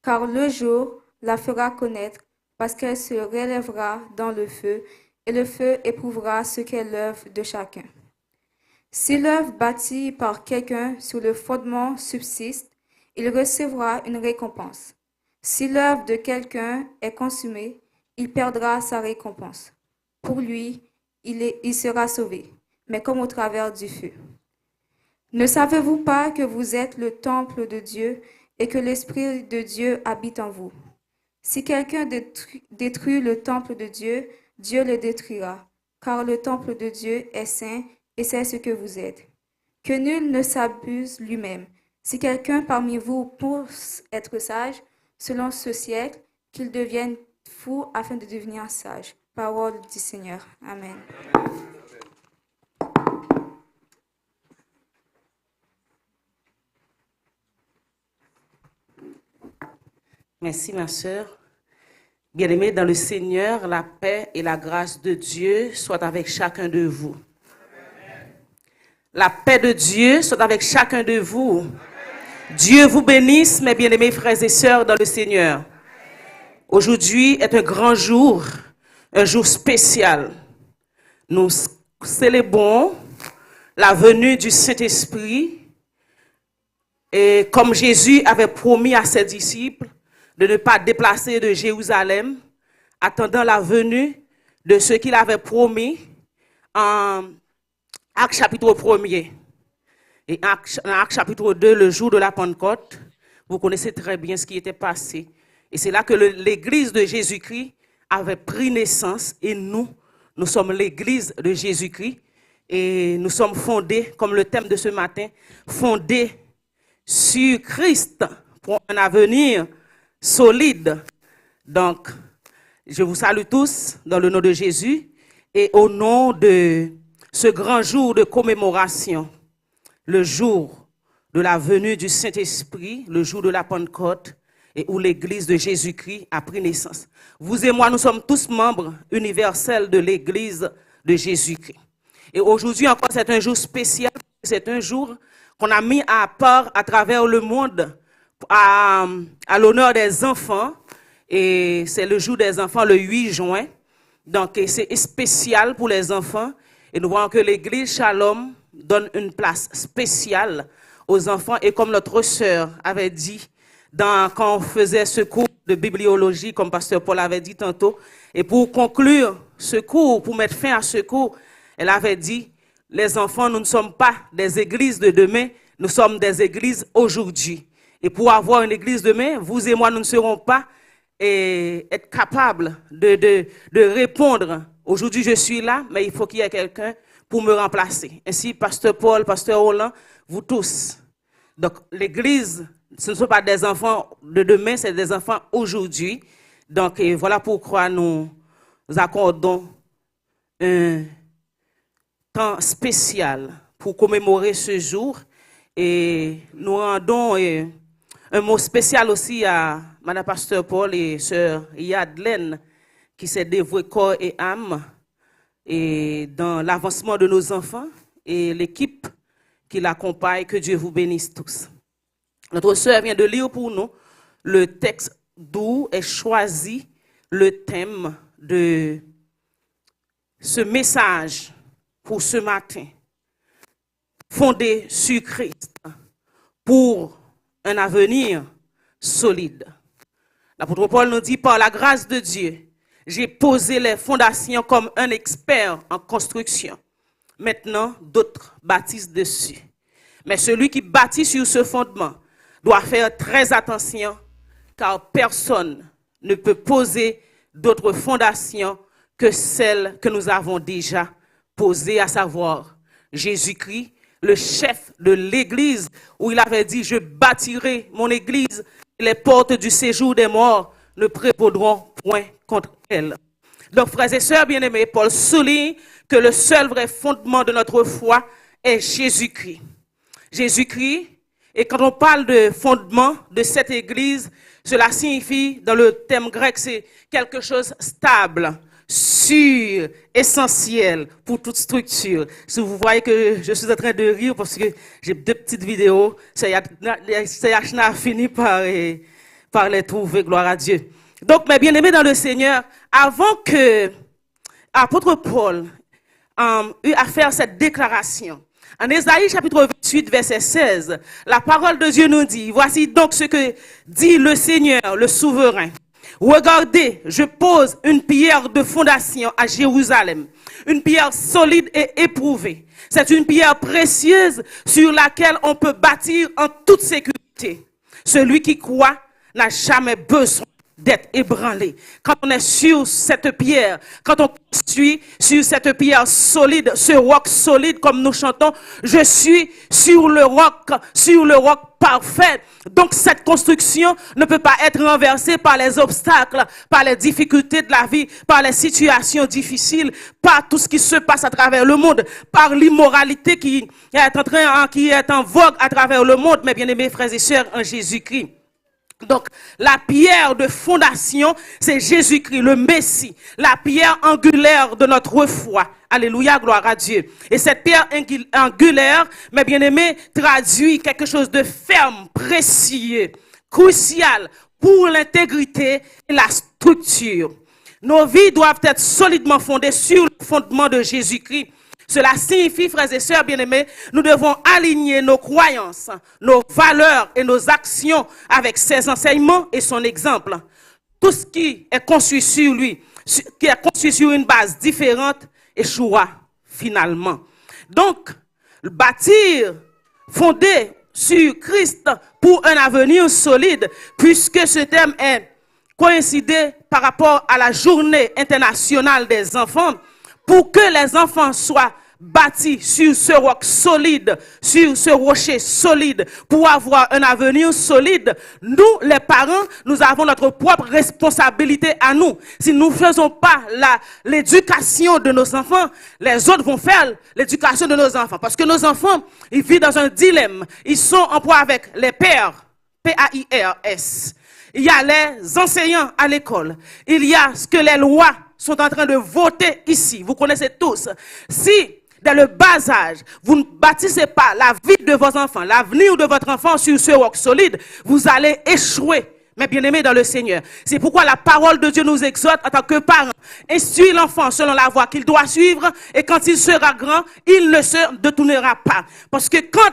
Car le jour la fera connaître, parce qu'elle se relèvera dans le feu, et le feu éprouvera ce qu'est l'œuvre de chacun. Si l'œuvre bâtie par quelqu'un sur le fondement subsiste, il recevra une récompense. Si l'œuvre de quelqu'un est consumée, il perdra sa récompense. Pour lui, il sera sauvé, mais comme au travers du feu. Ne savez-vous pas que vous êtes le temple de Dieu et que l'Esprit de Dieu habite en vous? Si quelqu'un détruit le temple de Dieu, Dieu le détruira, car le temple de Dieu est saint et c'est ce que vous êtes. Que nul ne s'abuse lui-même. Si quelqu'un parmi vous pense être sage, selon ce siècle, qu'il devienne fou afin de devenir sage. Parole du Seigneur. Amen. Merci ma sœur. Bien-aimés dans le Seigneur, la paix et la grâce de Dieu soient avec chacun de vous. La paix de Dieu soit avec chacun de vous. Dieu vous bénisse, mes bien-aimés frères et sœurs dans le Seigneur. Aujourd'hui est un grand jour, un jour spécial. Nous célébrons la venue du Saint-Esprit et comme Jésus avait promis à ses disciples de ne pas déplacer de Jérusalem, attendant la venue de ce qu'il avait promis en Actes chapitre 1er. Et en Actes chapitre 2, le jour de la Pentecôte, vous connaissez très bien ce qui était passé. Et c'est là que l'Église de Jésus-Christ avait pris naissance et nous sommes l'Église de Jésus-Christ et nous sommes fondés, comme le thème de ce matin, fondés sur Christ pour un avenir solide. Donc, je vous salue tous dans le nom de Jésus et au nom de ce grand jour de commémoration, le jour de la venue du Saint-Esprit, le jour de la Pentecôte, et où l'Église de Jésus-Christ a pris naissance. Vous et moi, nous sommes tous membres universels de l'Église de Jésus-Christ. Et aujourd'hui encore, c'est un jour spécial, c'est un jour qu'on a mis à part à travers le monde à l'honneur des enfants, et c'est le jour des enfants, le 8 juin. Donc, c'est spécial pour les enfants. Et nous voyons que l'Église Shalom donne une place spéciale aux enfants. Et comme notre sœur avait dit, quand on faisait ce cours de bibliologie, comme Pasteur Paul avait dit tantôt, et pour conclure ce cours, pour mettre fin à ce cours, elle avait dit, les enfants, nous ne sommes pas des églises de demain, nous sommes des églises aujourd'hui. Et pour avoir une église demain, vous et moi, nous ne serons pas être capables de répondre. Aujourd'hui, je suis là, mais il faut qu'il y ait quelqu'un pour me remplacer. Ainsi, Pasteur Paul, Pasteur Roland, vous tous. Donc, l'église, ce ne sont pas des enfants de demain, c'est des enfants aujourd'hui. Donc, voilà pourquoi nous accordons un temps spécial pour commémorer ce jour. Et nous rendons un mot spécial aussi à Madame Pasteur Paul et Sœur Yadlène, qui s'est dévouée corps et âme et dans l'avancement de nos enfants et l'équipe qui l'accompagne. Que Dieu vous bénisse tous. Notre sœur vient de lire pour nous le texte d'où est choisi le thème de ce message pour ce matin, fondé sur Christ pour un avenir solide. L'apôtre Paul nous dit, par la grâce de Dieu, j'ai posé les fondations comme un expert en construction. Maintenant, d'autres bâtissent dessus. Mais celui qui bâtit sur ce fondement doit faire très attention, car personne ne peut poser d'autres fondations que celles que nous avons déjà posées, à savoir Jésus-Christ, le chef de l'Église, où il avait dit « Je bâtirai mon Église, et les portes du séjour des morts ne prévaudront point contre elle. » Donc, frères et sœurs bien-aimés, Paul souligne que le seul vrai fondement de notre foi est Jésus-Christ. Jésus-Christ, et quand on parle de fondement de cette Église, cela signifie, dans le thème grec, c'est quelque chose stable, sûr, essentiel pour toute structure. Si vous voyez que je suis en train de rire parce que j'ai deux petites vidéos, c'est a fini par les trouver, gloire à Dieu. Donc, mes bien-aimés dans le Seigneur, avant que l'apôtre Paul eut à faire cette déclaration, en Ésaïe chapitre 28, verset 16, la parole de Dieu nous dit, voici donc ce que dit le Seigneur, le souverain. Regardez, je pose une pierre de fondation à Jérusalem, une pierre solide et éprouvée. C'est une pierre précieuse sur laquelle on peut bâtir en toute sécurité. Celui qui croit n'a jamais besoin d'être ébranlé. Quand on est sur cette pierre, quand on construit sur cette pierre solide, ce roc solide comme nous chantons, je suis sur le roc parfait. Donc cette construction ne peut pas être renversée par les obstacles, par les difficultés de la vie, par les situations difficiles, par tout ce qui se passe à travers le monde, par l'immoralité qui est en vogue à travers le monde, mes bien-aimés frères et sœurs en Jésus-Christ. Donc, la pierre de fondation, c'est Jésus-Christ, le Messie, la pierre angulaire de notre foi. Alléluia, gloire à Dieu. Et cette pierre angulaire, mes bien-aimés, traduit quelque chose de ferme, précieux, crucial pour l'intégrité et la structure. Nos vies doivent être solidement fondées sur le fondement de Jésus-Christ. Cela signifie, frères et sœurs bien-aimés, nous devons aligner nos croyances, nos valeurs et nos actions avec ses enseignements et son exemple. Tout ce qui est construit sur lui, qui est construit sur une base différente, échouera finalement. Donc, bâtir, fonder sur Christ pour un avenir solide, puisque ce thème est coïncidé par rapport à la journée internationale des enfants, pour que les enfants soient bâtis sur ce roc solide, sur ce rocher solide, pour avoir un avenir solide, nous, les parents, nous avons notre propre responsabilité à nous. Si nous ne faisons pas l'éducation de nos enfants, les autres vont faire l'éducation de nos enfants. Parce que nos enfants, ils vivent dans un dilemme. Ils sont en proie avec les pères, P-A-I-R-S. Il y a les enseignants à l'école. Il y a ce que les lois sont en train de voter ici. Vous connaissez tous. Si, dès le bas âge, vous ne bâtissez pas la vie de vos enfants, l'avenir de votre enfant sur ce roc solide, vous allez échouer, mes bien-aimés dans le Seigneur. C'est pourquoi la parole de Dieu nous exhorte en tant que parents. Instruis l'enfant selon la voie qu'il doit suivre, et quand il sera grand, il ne se détournera pas. Parce que quand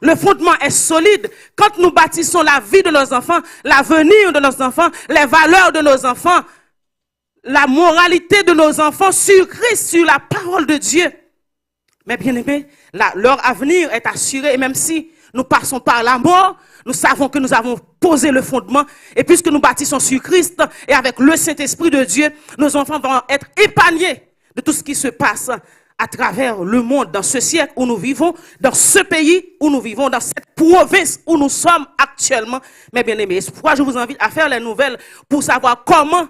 le fondement est solide, quand nous bâtissons la vie de nos enfants, l'avenir de nos enfants, les valeurs de nos enfants, la moralité de nos enfants sur Christ, sur la parole de Dieu. Mais bien aimés, leur avenir est assuré. Et même si nous passons par la mort, nous savons que nous avons posé le fondement. Et puisque nous bâtissons sur Christ et avec le Saint-Esprit de Dieu, nos enfants vont être épargnés de tout ce qui se passe à travers le monde, dans ce siècle où nous vivons, dans ce pays où nous vivons, dans cette province où nous sommes actuellement. Mais bien aimés, c'est pourquoi je vous invite à faire les nouvelles pour savoir comment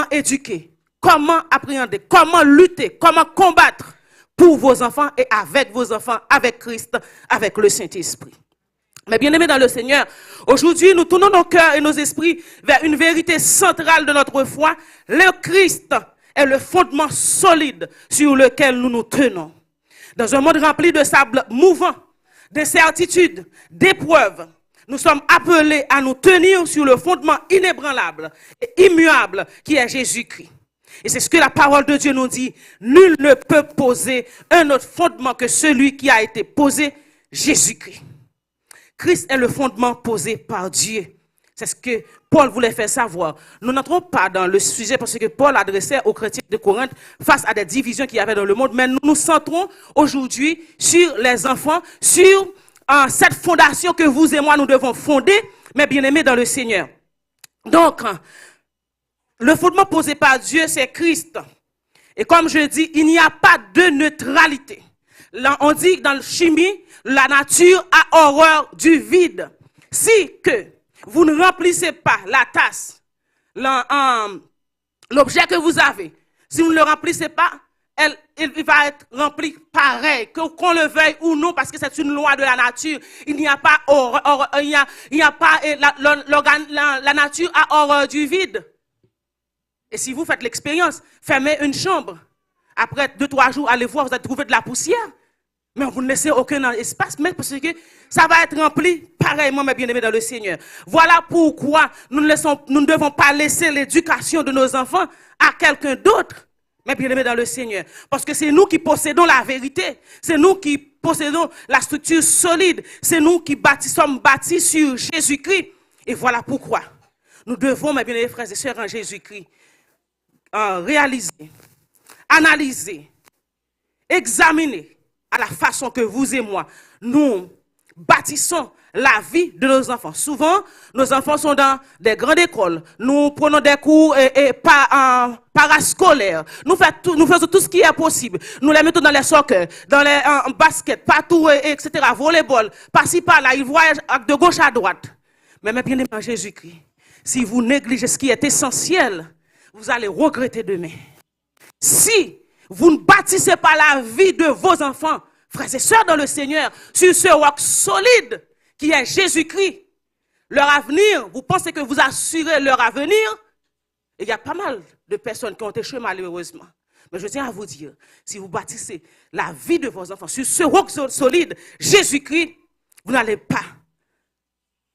éduquer, comment appréhender, comment lutter, comment combattre pour vos enfants et avec vos enfants, avec Christ, avec le Saint-Esprit. Mais bien aimés dans le Seigneur, aujourd'hui nous tournons nos cœurs et nos esprits vers une vérité centrale de notre foi. Le Christ est le fondement solide sur lequel nous nous tenons. Dans un monde rempli de sable mouvant, d'incertitudes, d'épreuves, nous sommes appelés à nous tenir sur le fondement inébranlable et immuable qui est Jésus-Christ. Et c'est ce que la parole de Dieu nous dit. Nul ne peut poser un autre fondement que celui qui a été posé, Jésus-Christ. Christ est le fondement posé par Dieu. C'est ce que Paul voulait faire savoir. Nous n'entrons pas dans le sujet parce que Paul adressait aux chrétiens de Corinthe face à des divisions qu'il y avait dans le monde. Mais nous nous centrons aujourd'hui sur les enfants, sur cette fondation que vous et moi, nous devons fonder, mes bien-aimés dans le Seigneur. Donc, le fondement posé par Dieu, c'est Christ. Et comme je dis, il n'y a pas de neutralité. Là, on dit dans la chimie, la nature a horreur du vide. Si que vous ne remplissez pas la tasse, l'objet que vous avez, si vous ne le remplissez pas, il va être rempli pareil, qu'on le veuille ou non, parce que c'est une loi de la nature. Il n'y a pas la nature a horreur du vide. Et si vous faites l'expérience, fermez une chambre. Après 2-3 jours, allez voir, vous allez trouver de la poussière. Mais vous ne laissez aucun espace, mais parce que ça va être rempli pareillement, mes bien-aimés dans le Seigneur. Voilà pourquoi nous ne devons pas laisser l'éducation de nos enfants à quelqu'un d'autre, mes bien-aimés dans le Seigneur. Parce que c'est nous qui possédons la vérité. C'est nous qui possédons la structure solide. C'est nous qui sommes bâtis sur Jésus-Christ. Et voilà pourquoi nous devons, mes bien-aimés frères et sœurs en Jésus-Christ, réaliser, analyser, examiner à la façon que vous et moi, nous bâtissons la vie de nos enfants. Souvent, nos enfants sont dans des grandes écoles. Nous prenons des cours parascolaires. Nous faisons tout ce qui est possible. Nous les mettons dans les soccer, dans les basket, partout, etc. Volleyball, par-ci, par-là. Ils voyagent de gauche à droite. Mais mes bien-aimés en Jésus-Christ, si vous négligez ce qui est essentiel, vous allez regretter demain. Si vous ne bâtissez pas la vie de vos enfants, frères et sœurs dans le Seigneur, sur ce roc solide qui est Jésus-Christ, leur avenir, vous pensez que vous assurez leur avenir? Il y a pas mal de personnes qui ont échoué malheureusement. Mais je tiens à vous dire, si vous bâtissez la vie de vos enfants sur ce roc solide, Jésus-Christ, vous n'allez pas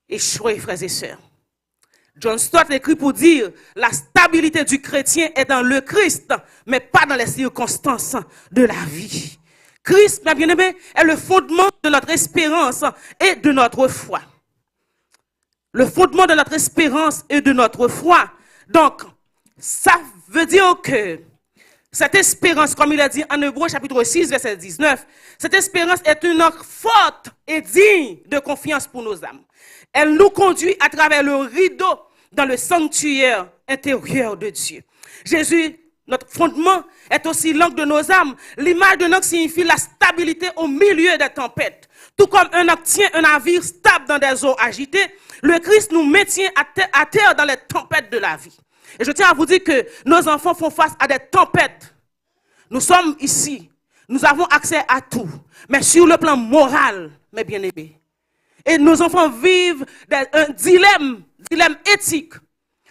échouer, frères et sœurs. John Stott écrit pour dire, la stabilité du chrétien est dans le Christ, mais pas dans les circonstances de la vie. Christ, mes bien-aimés, est le fondement de notre espérance et de notre foi. Le fondement de notre espérance et de notre foi. Donc, ça veut dire que cette espérance, comme il a dit en Hébreux chapitre 6, verset 19, cette espérance est une encre forte et digne de confiance pour nos âmes. Elle nous conduit à travers le rideau dans le sanctuaire intérieur de Dieu. Jésus, notre fondement, est aussi l'encre de nos âmes. L'image de l'encre signifie la stabilité au milieu des tempêtes. Tout comme un encre tient un navire stable dans des eaux agitées, le Christ nous maintient à terre dans les tempêtes de la vie. Et je tiens à vous dire que nos enfants font face à des tempêtes. Nous sommes ici, nous avons accès à tout, mais sur le plan moral, mes bien-aimés. Et nos enfants vivent un dilemme éthique.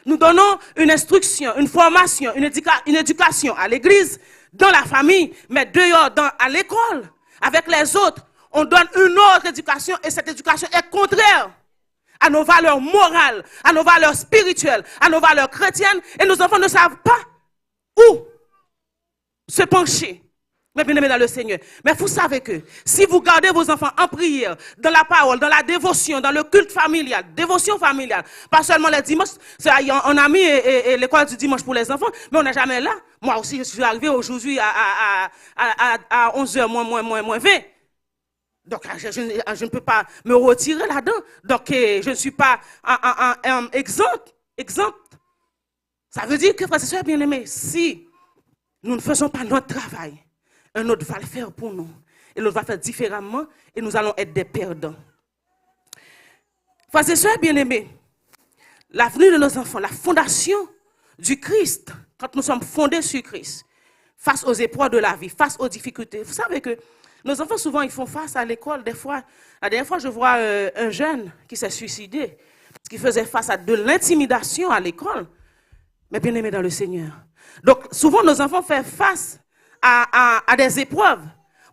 Nous donnons une instruction, une formation, une éducation à l'église, dans la famille, mais dehors, à l'école, avec les autres, on donne une autre éducation et cette éducation est contraire à nos valeurs morales, à nos valeurs spirituelles, à nos valeurs chrétiennes, et nos enfants ne savent pas où se pencher. Mais bien aimés dans le Seigneur. Mais vous savez que si vous gardez vos enfants en prière, dans la parole, dans la dévotion, dans le culte familial, dévotion familiale, pas seulement les dimanches, on a mis l'école du dimanche pour les enfants, mais on n'est jamais là. Moi aussi, je suis arrivé aujourd'hui à 11h moins 20. Donc, je ne peux pas me retirer là-dedans. Donc, je ne suis pas exempt. Ça veut dire que, frères et sœurs bien-aimés, si nous ne faisons pas notre travail, un autre va le faire pour nous. Et l'autre va le faire différemment et nous allons être des perdants. Frères et sœurs bien-aimés, l'avenir de nos enfants, la fondation du Christ, quand nous sommes fondés sur Christ, face aux épreuves de la vie, face aux difficultés. Vous savez que nos enfants, souvent, ils font face à l'école. Des fois, la dernière fois, je vois un jeune qui s'est suicidé parce qu'il faisait face à de l'intimidation à l'école. Mais bien-aimés dans le Seigneur. Donc, souvent, nos enfants font face à des épreuves.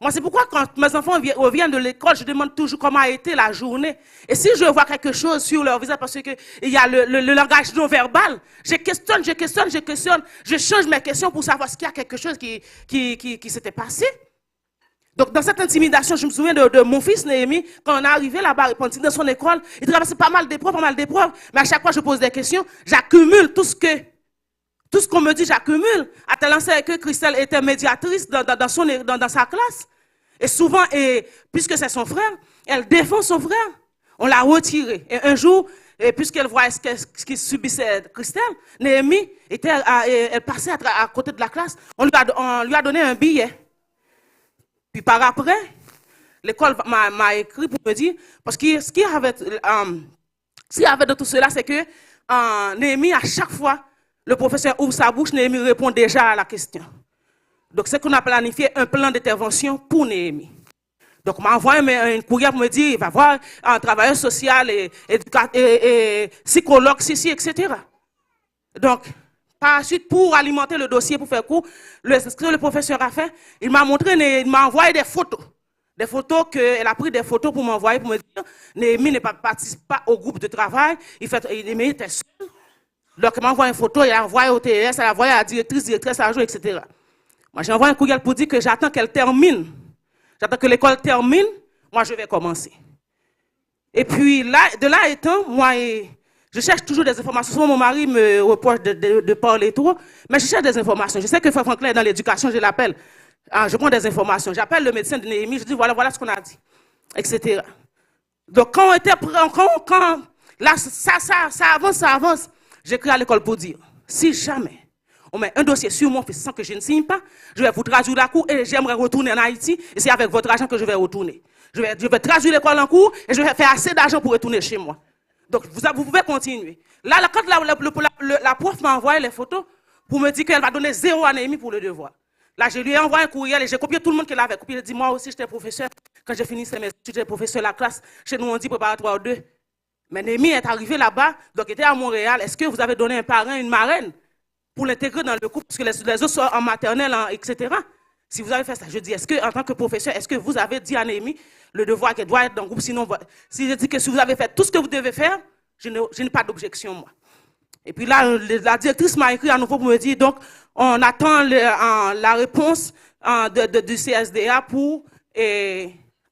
Moi, c'est pourquoi quand mes enfants reviennent de l'école, je demande toujours comment a été la journée. Et si je vois quelque chose sur leur visage, parce qu'il y a le langage non verbal, je questionne, je change mes questions pour savoir s'il y a quelque chose qui s'était passé. Donc, dans cette intimidation, je me souviens de mon fils Néhémie, quand on est arrivé là-bas, dans son école, il traversait pas mal d'épreuves, mais à chaque fois, je pose des questions, j'accumule tout ce qu'on me dit, j'accumule. À tel enseigne que Christelle était médiatrice dans sa classe. Et souvent, puisque c'est son frère, elle défend son frère. On l'a retiré. Et un jour, puisqu'elle voit ce qu'il subissait Christelle, Néhémie, elle passait à côté de la classe. On lui a donné un billet. Puis par après, l'école m'a écrit pour me dire, parce que ce qu'il y avait de tout cela, c'est que Néhémie, à chaque fois, le professeur ouvre sa bouche, Néhémie répond déjà à la question. Donc, c'est qu'on a planifié un plan d'intervention pour Néhémie. Donc, on m'a envoyé une courrier pour me dire, il va voir un travailleur social et psychologue, etc. Donc, par la suite, pour alimenter le dossier, pour faire court, ce que le professeur a fait, il m'a envoyé des photos. Des photos qu'elle a pris des photos pour m'envoyer, pour me dire, Néhémie ne participe pas au groupe de travail, il était seul. Donc, il m'a envoyé une photo, il a envoyé au TS, il a envoyé à la directrice adjointe, etc. Moi, j'ai envoyé un courriel pour dire que j'attends qu'elle termine. J'attends que l'école termine, moi, je vais commencer. Et puis, là, de là étant, moi, je cherche toujours des informations. Souvent, mon mari me reproche de parler trop, mais je cherche des informations. Je sais que Frère Franklin est dans l'éducation, je l'appelle. Je prends des informations. J'appelle le médecin de Néhémie, je dis, voilà ce qu'on a dit, etc. Donc, quand là, ça avance, j'écris à l'école pour dire, si jamais on met un dossier sur mon fils sans que je ne signe pas, je vais vous traduire la cour et j'aimerais retourner en Haïti et c'est avec votre argent que je vais retourner. Je vais traduire l'école en cours et je vais faire assez d'argent pour retourner chez moi. Donc, vous pouvez continuer. Là, quand la prof m'a envoyé les photos pour me dire qu'elle va donner 0 à Néhémie pour le devoir. Là, je lui ai envoyé un courriel et j'ai copié tout le monde qui l'avait copié. Il a dit, moi aussi, j'étais professeur. Quand j'ai fini mes études, j'étais professeur de la classe. Chez nous, on dit préparatoire 2. Mais Néhémie est arrivé là-bas, donc il était à Montréal. Est-ce que vous avez donné un parrain, une marraine pour l'intégrer dans le couple, parce que les autres sont en maternelle, etc. Si vous avez fait ça, je dis, est-ce que, en tant que professeur, est-ce que vous avez dit à Néhémie le devoir qu'elle doit être dans le groupe, sinon, si je dis que si vous avez fait tout ce que vous devez faire, je n'ai pas d'objection, moi. Et puis là, la directrice m'a écrit à nouveau pour me dire, donc, on attend la réponse du CSDA pour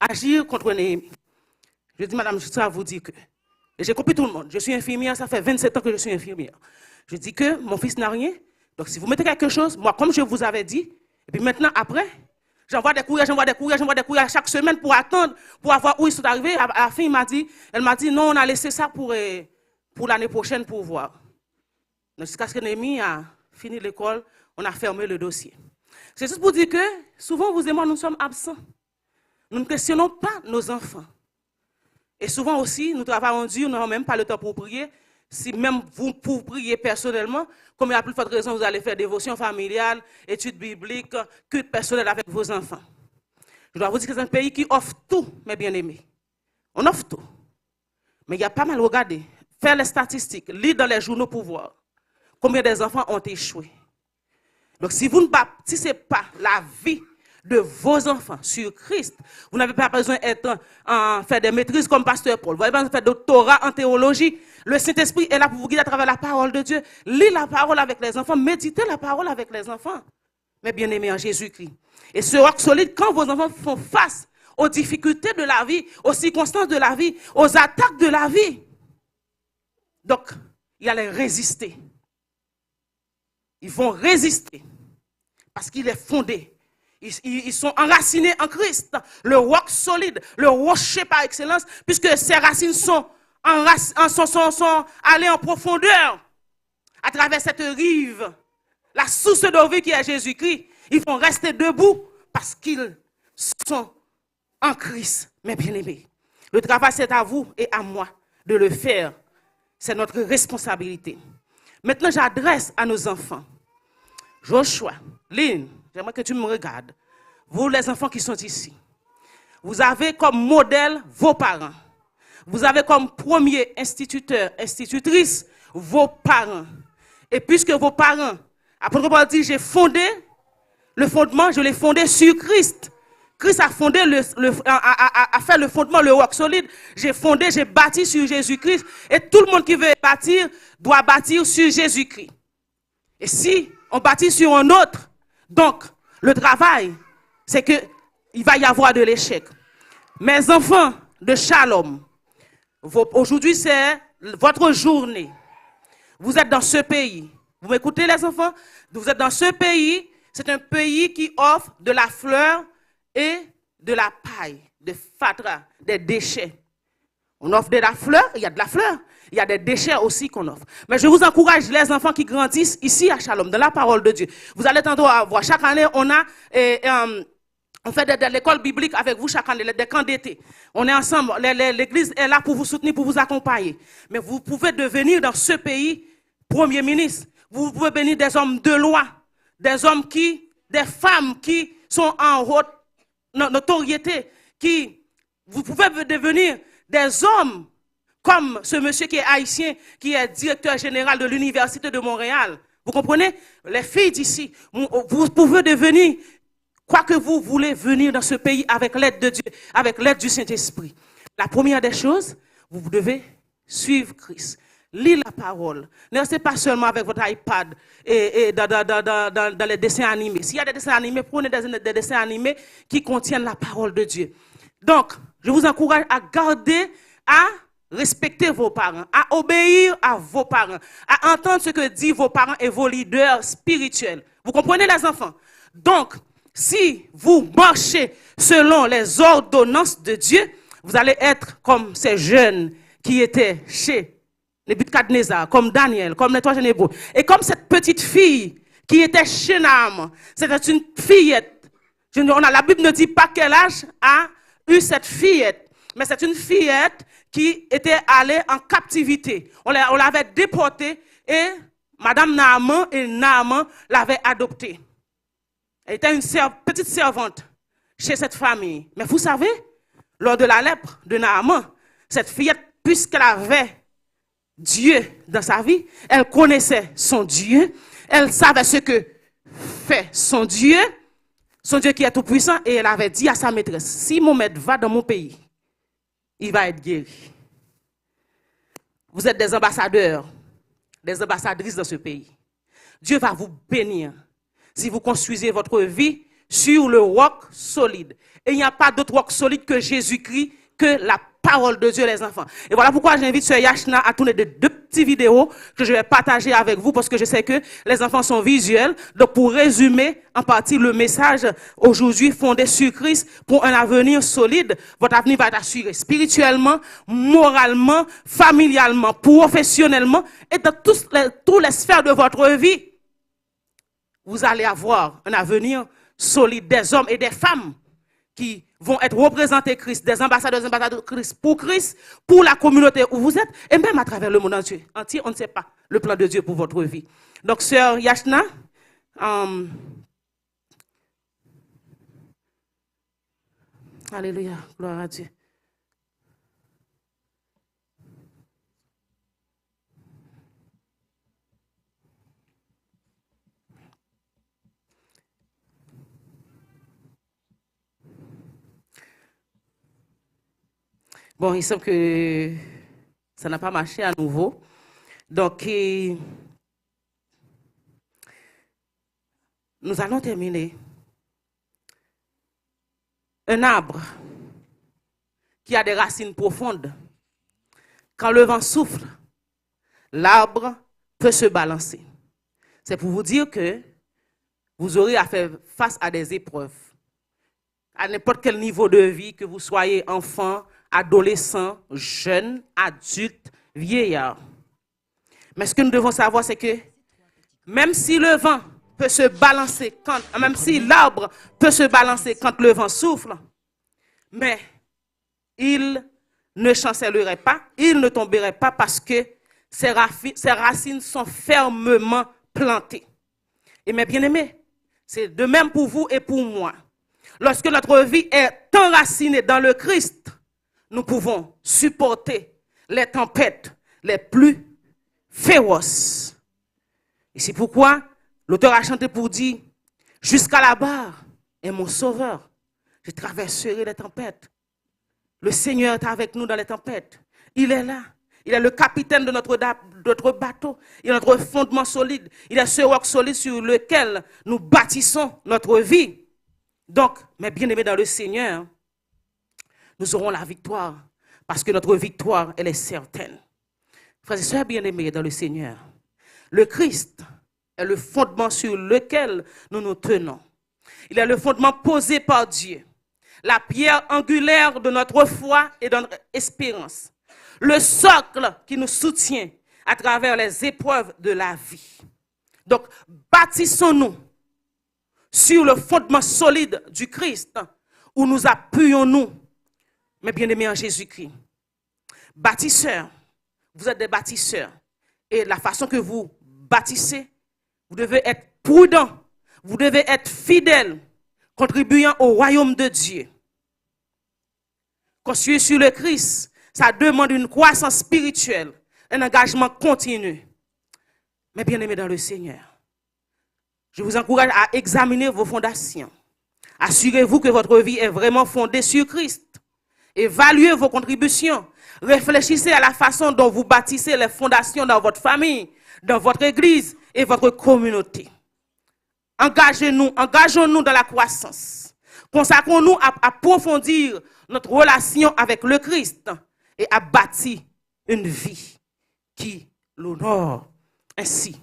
agir contre Néhémie. Je dis, madame, je tiens à vous dire que, et j'ai compris tout le monde, je suis infirmière, ça fait 27 ans que je suis infirmière. Je dis que mon fils n'a rien. Donc, si vous mettez quelque chose, moi, comme je vous avais dit, et puis maintenant, après, j'envoie des courriers chaque semaine pour attendre, pour voir où ils sont arrivés. À la fin, elle m'a dit, non, on a laissé ça pour l'année prochaine pour voir. Donc, jusqu'à ce que Néhémie a fini l'école, on a fermé le dossier. C'est juste pour dire que, souvent, vous et moi, nous sommes absents. Nous ne questionnons pas nos enfants. Et souvent aussi, nous travaillons dur, nous n'avons même pas le temps pour prier. Si même vous, pour prier personnellement, comme il y a plus forte raison, vous allez faire dévotion familiale, études bibliques, culte personnel avec vos enfants. Je dois vous dire que c'est un pays qui offre tout, mes bien-aimés. On offre tout. Mais il y a pas mal, regardez, faire les statistiques, lire dans les journaux pour voir combien des enfants ont échoué. Donc si vous ne baptisez pas la vie de vos enfants sur Christ, vous n'avez pas besoin d'être faire des maîtrises comme Pasteur Paul. Vous n'avez pas besoin de faire doctorat en théologie. Le Saint-Esprit est là pour vous guider à travers la parole de Dieu. Lisez la parole avec les enfants, méditez la parole avec les enfants. Mais bien aimés en Jésus-Christ. Et ce roc solide, quand vos enfants font face aux difficultés de la vie, aux circonstances de la vie, aux attaques de la vie, donc, il allait résister. Ils vont résister parce qu'il est fondé. Ils sont enracinés en Christ, le roc solide, le rocher par excellence, puisque ces racines sont allées en profondeur à travers cette rive, la source de vie qui est Jésus-Christ. Ils vont rester debout parce qu'ils sont en Christ, mes bien-aimés. Le travail, c'est à vous et à moi de le faire. C'est notre responsabilité. Maintenant, j'adresse à nos enfants. Joshua, Lynn, j'aimerais que tu me regardes. Vous, les enfants qui sont ici, vous avez comme modèle vos parents. Vous avez comme premier instituteur, institutrice, vos parents. Et puisque vos parents, après Paul dit, j'ai fondé, le fondement, je l'ai fondé sur Christ. Christ a fondé, a fait le fondement, le roc solide. J'ai fondé, j'ai bâti sur Jésus-Christ. Et tout le monde qui veut bâtir, doit bâtir sur Jésus-Christ. Et si on bâtit sur un autre, donc le travail, c'est qu'il va y avoir de l'échec. Mes enfants de Shalom, aujourd'hui c'est votre journée. Vous êtes dans ce pays. Vous m'écoutez les enfants? Vous êtes dans ce pays. C'est un pays qui offre de la fleur et de la paille, de fatra, des déchets. On offre de la fleur, il y a de la fleur. Il y a des déchets aussi qu'on offre. Mais je vous encourage, les enfants qui grandissent ici à Shalom, dans la parole de Dieu. Vous allez tantôt voir, chaque année, on fait de l'école biblique avec vous chaque année, des camps d'été. On est ensemble, l'église est là pour vous soutenir, pour vous accompagner. Mais vous pouvez devenir dans ce pays premier ministre. Vous pouvez devenir des hommes de loi, des femmes qui sont en haute notoriété, vous pouvez devenir des hommes comme ce monsieur qui est haïtien, qui est directeur général de l'Université de Montréal. Vous comprenez? Les filles d'ici, vous pouvez devenir, quoi que vous voulez, venir dans ce pays avec l'aide de Dieu, avec l'aide du Saint-Esprit. La première des choses, vous devez suivre Christ. Lisez la parole. Ne restez pas seulement avec votre iPad et dans les dessins animés. S'il y a des dessins animés, prenez des dessins animés qui contiennent la parole de Dieu. Donc, je vous encourage à garder, à respecter vos parents, à obéir à vos parents, à entendre ce que disent vos parents et vos leaders spirituels. Vous comprenez, les enfants? Donc, si vous marchez selon les ordonnances de Dieu, vous allez être comme ces jeunes qui étaient chez Nebuchadnezzar, comme Daniel, comme les trois jeunes hébreux. Et comme cette petite fille qui était chez Naaman, c'était une fillette. La Bible ne dit pas quel âge a eu cette fillette, mais c'est une fillette qui était allée en captivité. On l'avait déportée et Madame Naaman et Naaman l'avaient adoptée. Elle était une petite servante chez cette famille. Mais vous savez, lors de la lèpre de Naaman, cette fillette, puisqu'elle avait Dieu dans sa vie, elle connaissait son Dieu, elle savait ce que fait son Dieu qui est tout puissant, et elle avait dit à sa maîtresse, si mon maître va dans mon pays, il va être guéri. Vous êtes des ambassadeurs, des ambassadrices dans ce pays. Dieu va vous bénir si vous construisez votre vie sur le roc solide. Et il n'y a pas d'autre roc solide que Jésus-Christ, que la parole de Dieu, les enfants. Et voilà pourquoi j'invite Sœur Yashna à tourner deux petites vidéos que je vais partager avec vous, parce que je sais que les enfants sont visuels. Donc, pour résumer en partie le message aujourd'hui fondé sur Christ pour un avenir solide, votre avenir va être assuré spirituellement, moralement, familialement, professionnellement et dans toutes les sphères de votre vie. Vous allez avoir un avenir solide, des hommes et des femmes qui vont être représentés Christ, des ambassadeurs de Christ, pour la communauté où vous êtes, et même à travers le monde entier. On ne sait pas le plan de Dieu pour votre vie. Donc, Sœur Yashna, alléluia, gloire à Dieu. Bon, il semble que ça n'a pas marché à nouveau. Donc, nous allons terminer. Un arbre qui a des racines profondes, quand le vent souffle, l'arbre peut se balancer. C'est pour vous dire que vous aurez à faire face à des épreuves. À n'importe quel niveau de vie, que vous soyez enfant, adolescent, jeune, adulte, vieillard. Mais ce que nous devons savoir, c'est que même si le vent peut se balancer, même si l'arbre peut se balancer quand le vent souffle, mais il ne chancellerait pas, il ne tomberait pas parce que ses racines sont fermement plantées. Et mes bien-aimés, c'est de même pour vous et pour moi. Lorsque notre vie est enracinée dans le Christ, nous pouvons supporter les tempêtes les plus féroces. Et c'est pourquoi l'auteur a chanté pour dire, jusqu'à la barre est mon sauveur, je traverserai les tempêtes. Le Seigneur est avec nous dans les tempêtes. Il est là. Il est le capitaine de notre bateau. Il est notre fondement solide. Il est ce roc solide sur lequel nous bâtissons notre vie. Donc, mes bien-aimés dans le Seigneur, nous aurons la victoire parce que notre victoire, elle est certaine. Frères et sœurs bien-aimés dans le Seigneur, le Christ est le fondement sur lequel nous nous tenons. Il est le fondement posé par Dieu. la pierre angulaire de notre foi et de notre espérance, le socle qui nous soutient à travers les épreuves de la vie. Donc, bâtissons-nous sur le fondement solide du Christ, où nous appuyons-nous, mes bien-aimés en Jésus-Christ. Bâtisseurs, vous êtes des bâtisseurs. Et la façon que vous bâtissez, vous devez être prudents, vous devez être fidèles, contribuant au royaume de Dieu. Construire sur le Christ, ça demande une croissance spirituelle, un engagement continu. Mais bien aimés dans le Seigneur, je vous encourage à examiner vos fondations. Assurez-vous que votre vie est vraiment fondée sur Christ. Évaluez vos contributions. Réfléchissez à la façon dont vous bâtissez les fondations dans votre famille, dans votre église et votre communauté. Engageons-nous dans la croissance. Consacrons-nous à approfondir notre relation avec le Christ et à bâtir une vie qui l'honore. Ainsi,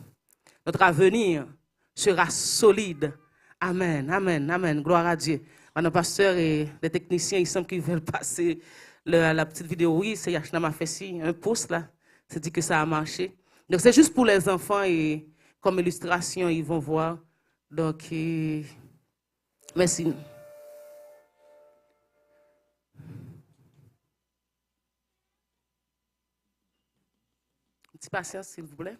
notre avenir sera solide. Amen, amen, amen. Gloire à Dieu. Mon pasteur et les techniciens, ils semblent qu'ils veulent passer la petite vidéo. Oui, c'est Yachna m'a fait ici, un pouce là. C'est dit que ça a marché. Donc, c'est juste pour les enfants et comme illustration, ils vont voir. Donc, merci. Un petit patience, s'il vous plaît.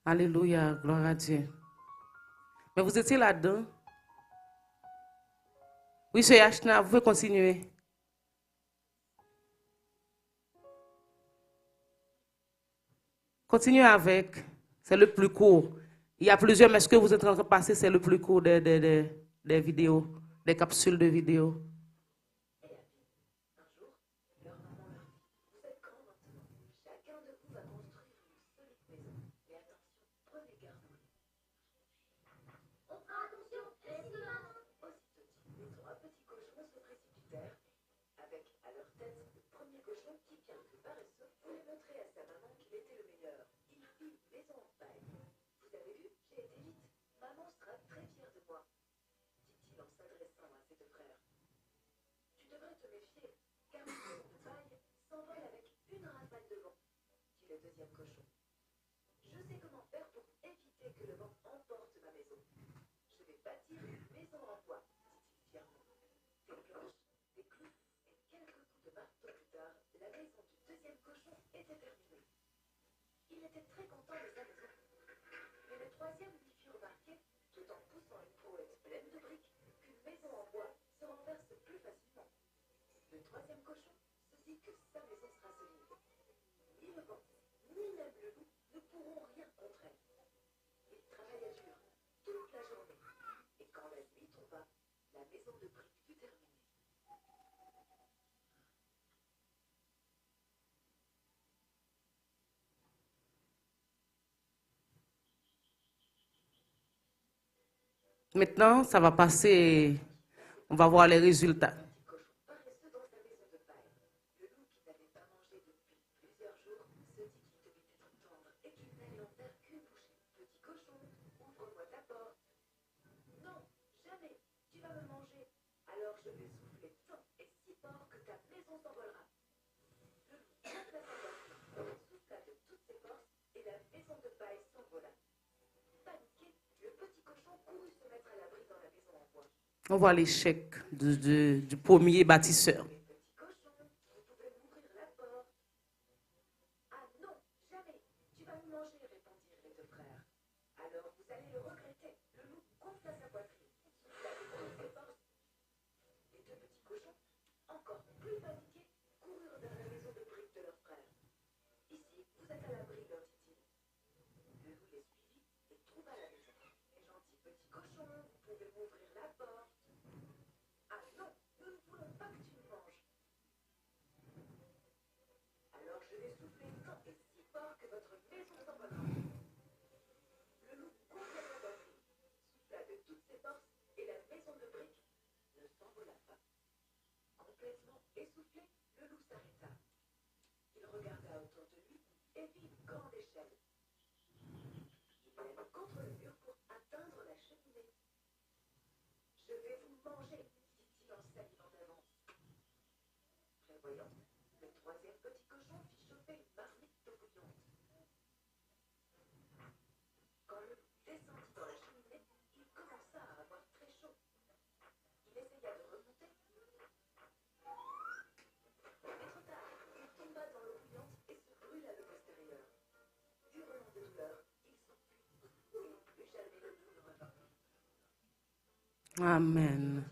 Alléluia, gloire à Dieu. Mais vous étiez là-dedans? Oui, M. Yachna, vous pouvez continuer. Continuez avec. C'est le plus court. Il y a plusieurs, mais ce que vous êtes en train de passer, c'est le plus court des vidéos, des capsules de vidéos. Maintenant, ça va passer, on va voir les résultats. On voit l'échec du premier bâtisseur. Amen.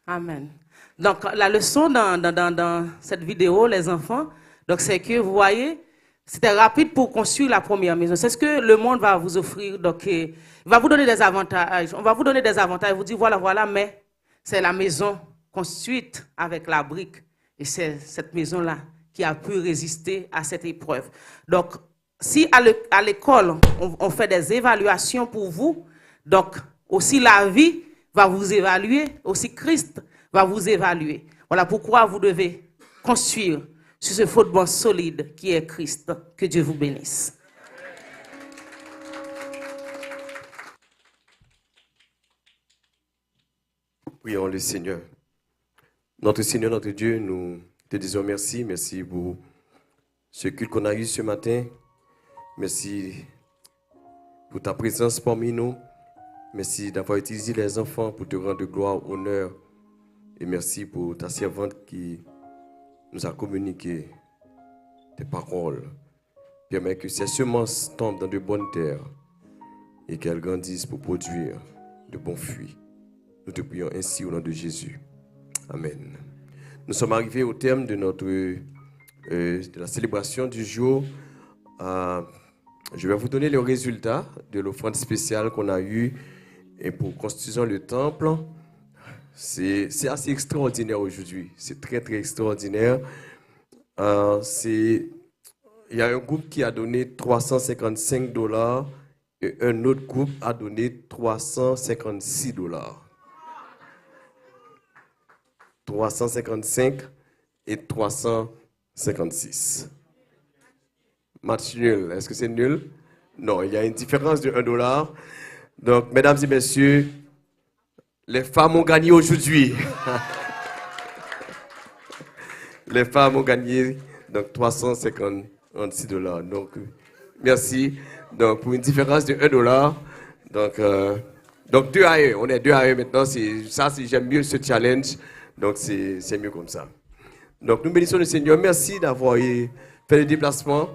Amen. Donc, la leçon dans cette vidéo, les enfants, donc c'est que vous voyez, c'était rapide pour construire la première maison. C'est ce que le monde va vous offrir. Donc, il va vous donner des avantages. On va vous donner des avantages. Vous dire, voilà, mais c'est la maison construite avec la brique. Et c'est cette maison-là qui a pu résister à cette épreuve. Donc, si à l'école, on fait des évaluations pour vous, donc aussi la vie va vous évaluer, aussi Christ va vous évaluer. Voilà pourquoi vous devez construire sur ce fondement solide qui est Christ. Que Dieu vous bénisse. Prions le Seigneur. Notre Seigneur, notre Dieu, nous te disons merci. Merci pour ce culte qu'on a eu ce matin. Merci pour ta présence parmi nous. Merci d'avoir utilisé les enfants pour te rendre gloire, honneur. Et merci pour ta servante qui nous a communiqué tes paroles. Permets que ces semences tombent dans de bonnes terres et qu'elles grandissent pour produire de bons fruits. Nous te prions ainsi au nom de Jésus. Amen. Nous sommes arrivés au terme de de la célébration du jour. Je vais vous donner le résultat de l'offrande spéciale qu'on a eue et pour construire le temple. C'est assez extraordinaire aujourd'hui. C'est très, très extraordinaire. Il y a un groupe qui a donné $355 et un autre groupe a donné $356. 355 et 356. Match nul. Est-ce que c'est nul? Non, il y a une différence de $1. Donc, mesdames et messieurs, les femmes ont gagné aujourd'hui. Les femmes ont gagné donc $356. Donc, merci. Donc, pour une différence de $1. Donc 2 à 1. On est 2 à 1 maintenant. J'aime mieux ce challenge. Donc, c'est mieux comme ça. Donc, nous bénissons le Seigneur. Merci d'avoir fait le déplacement.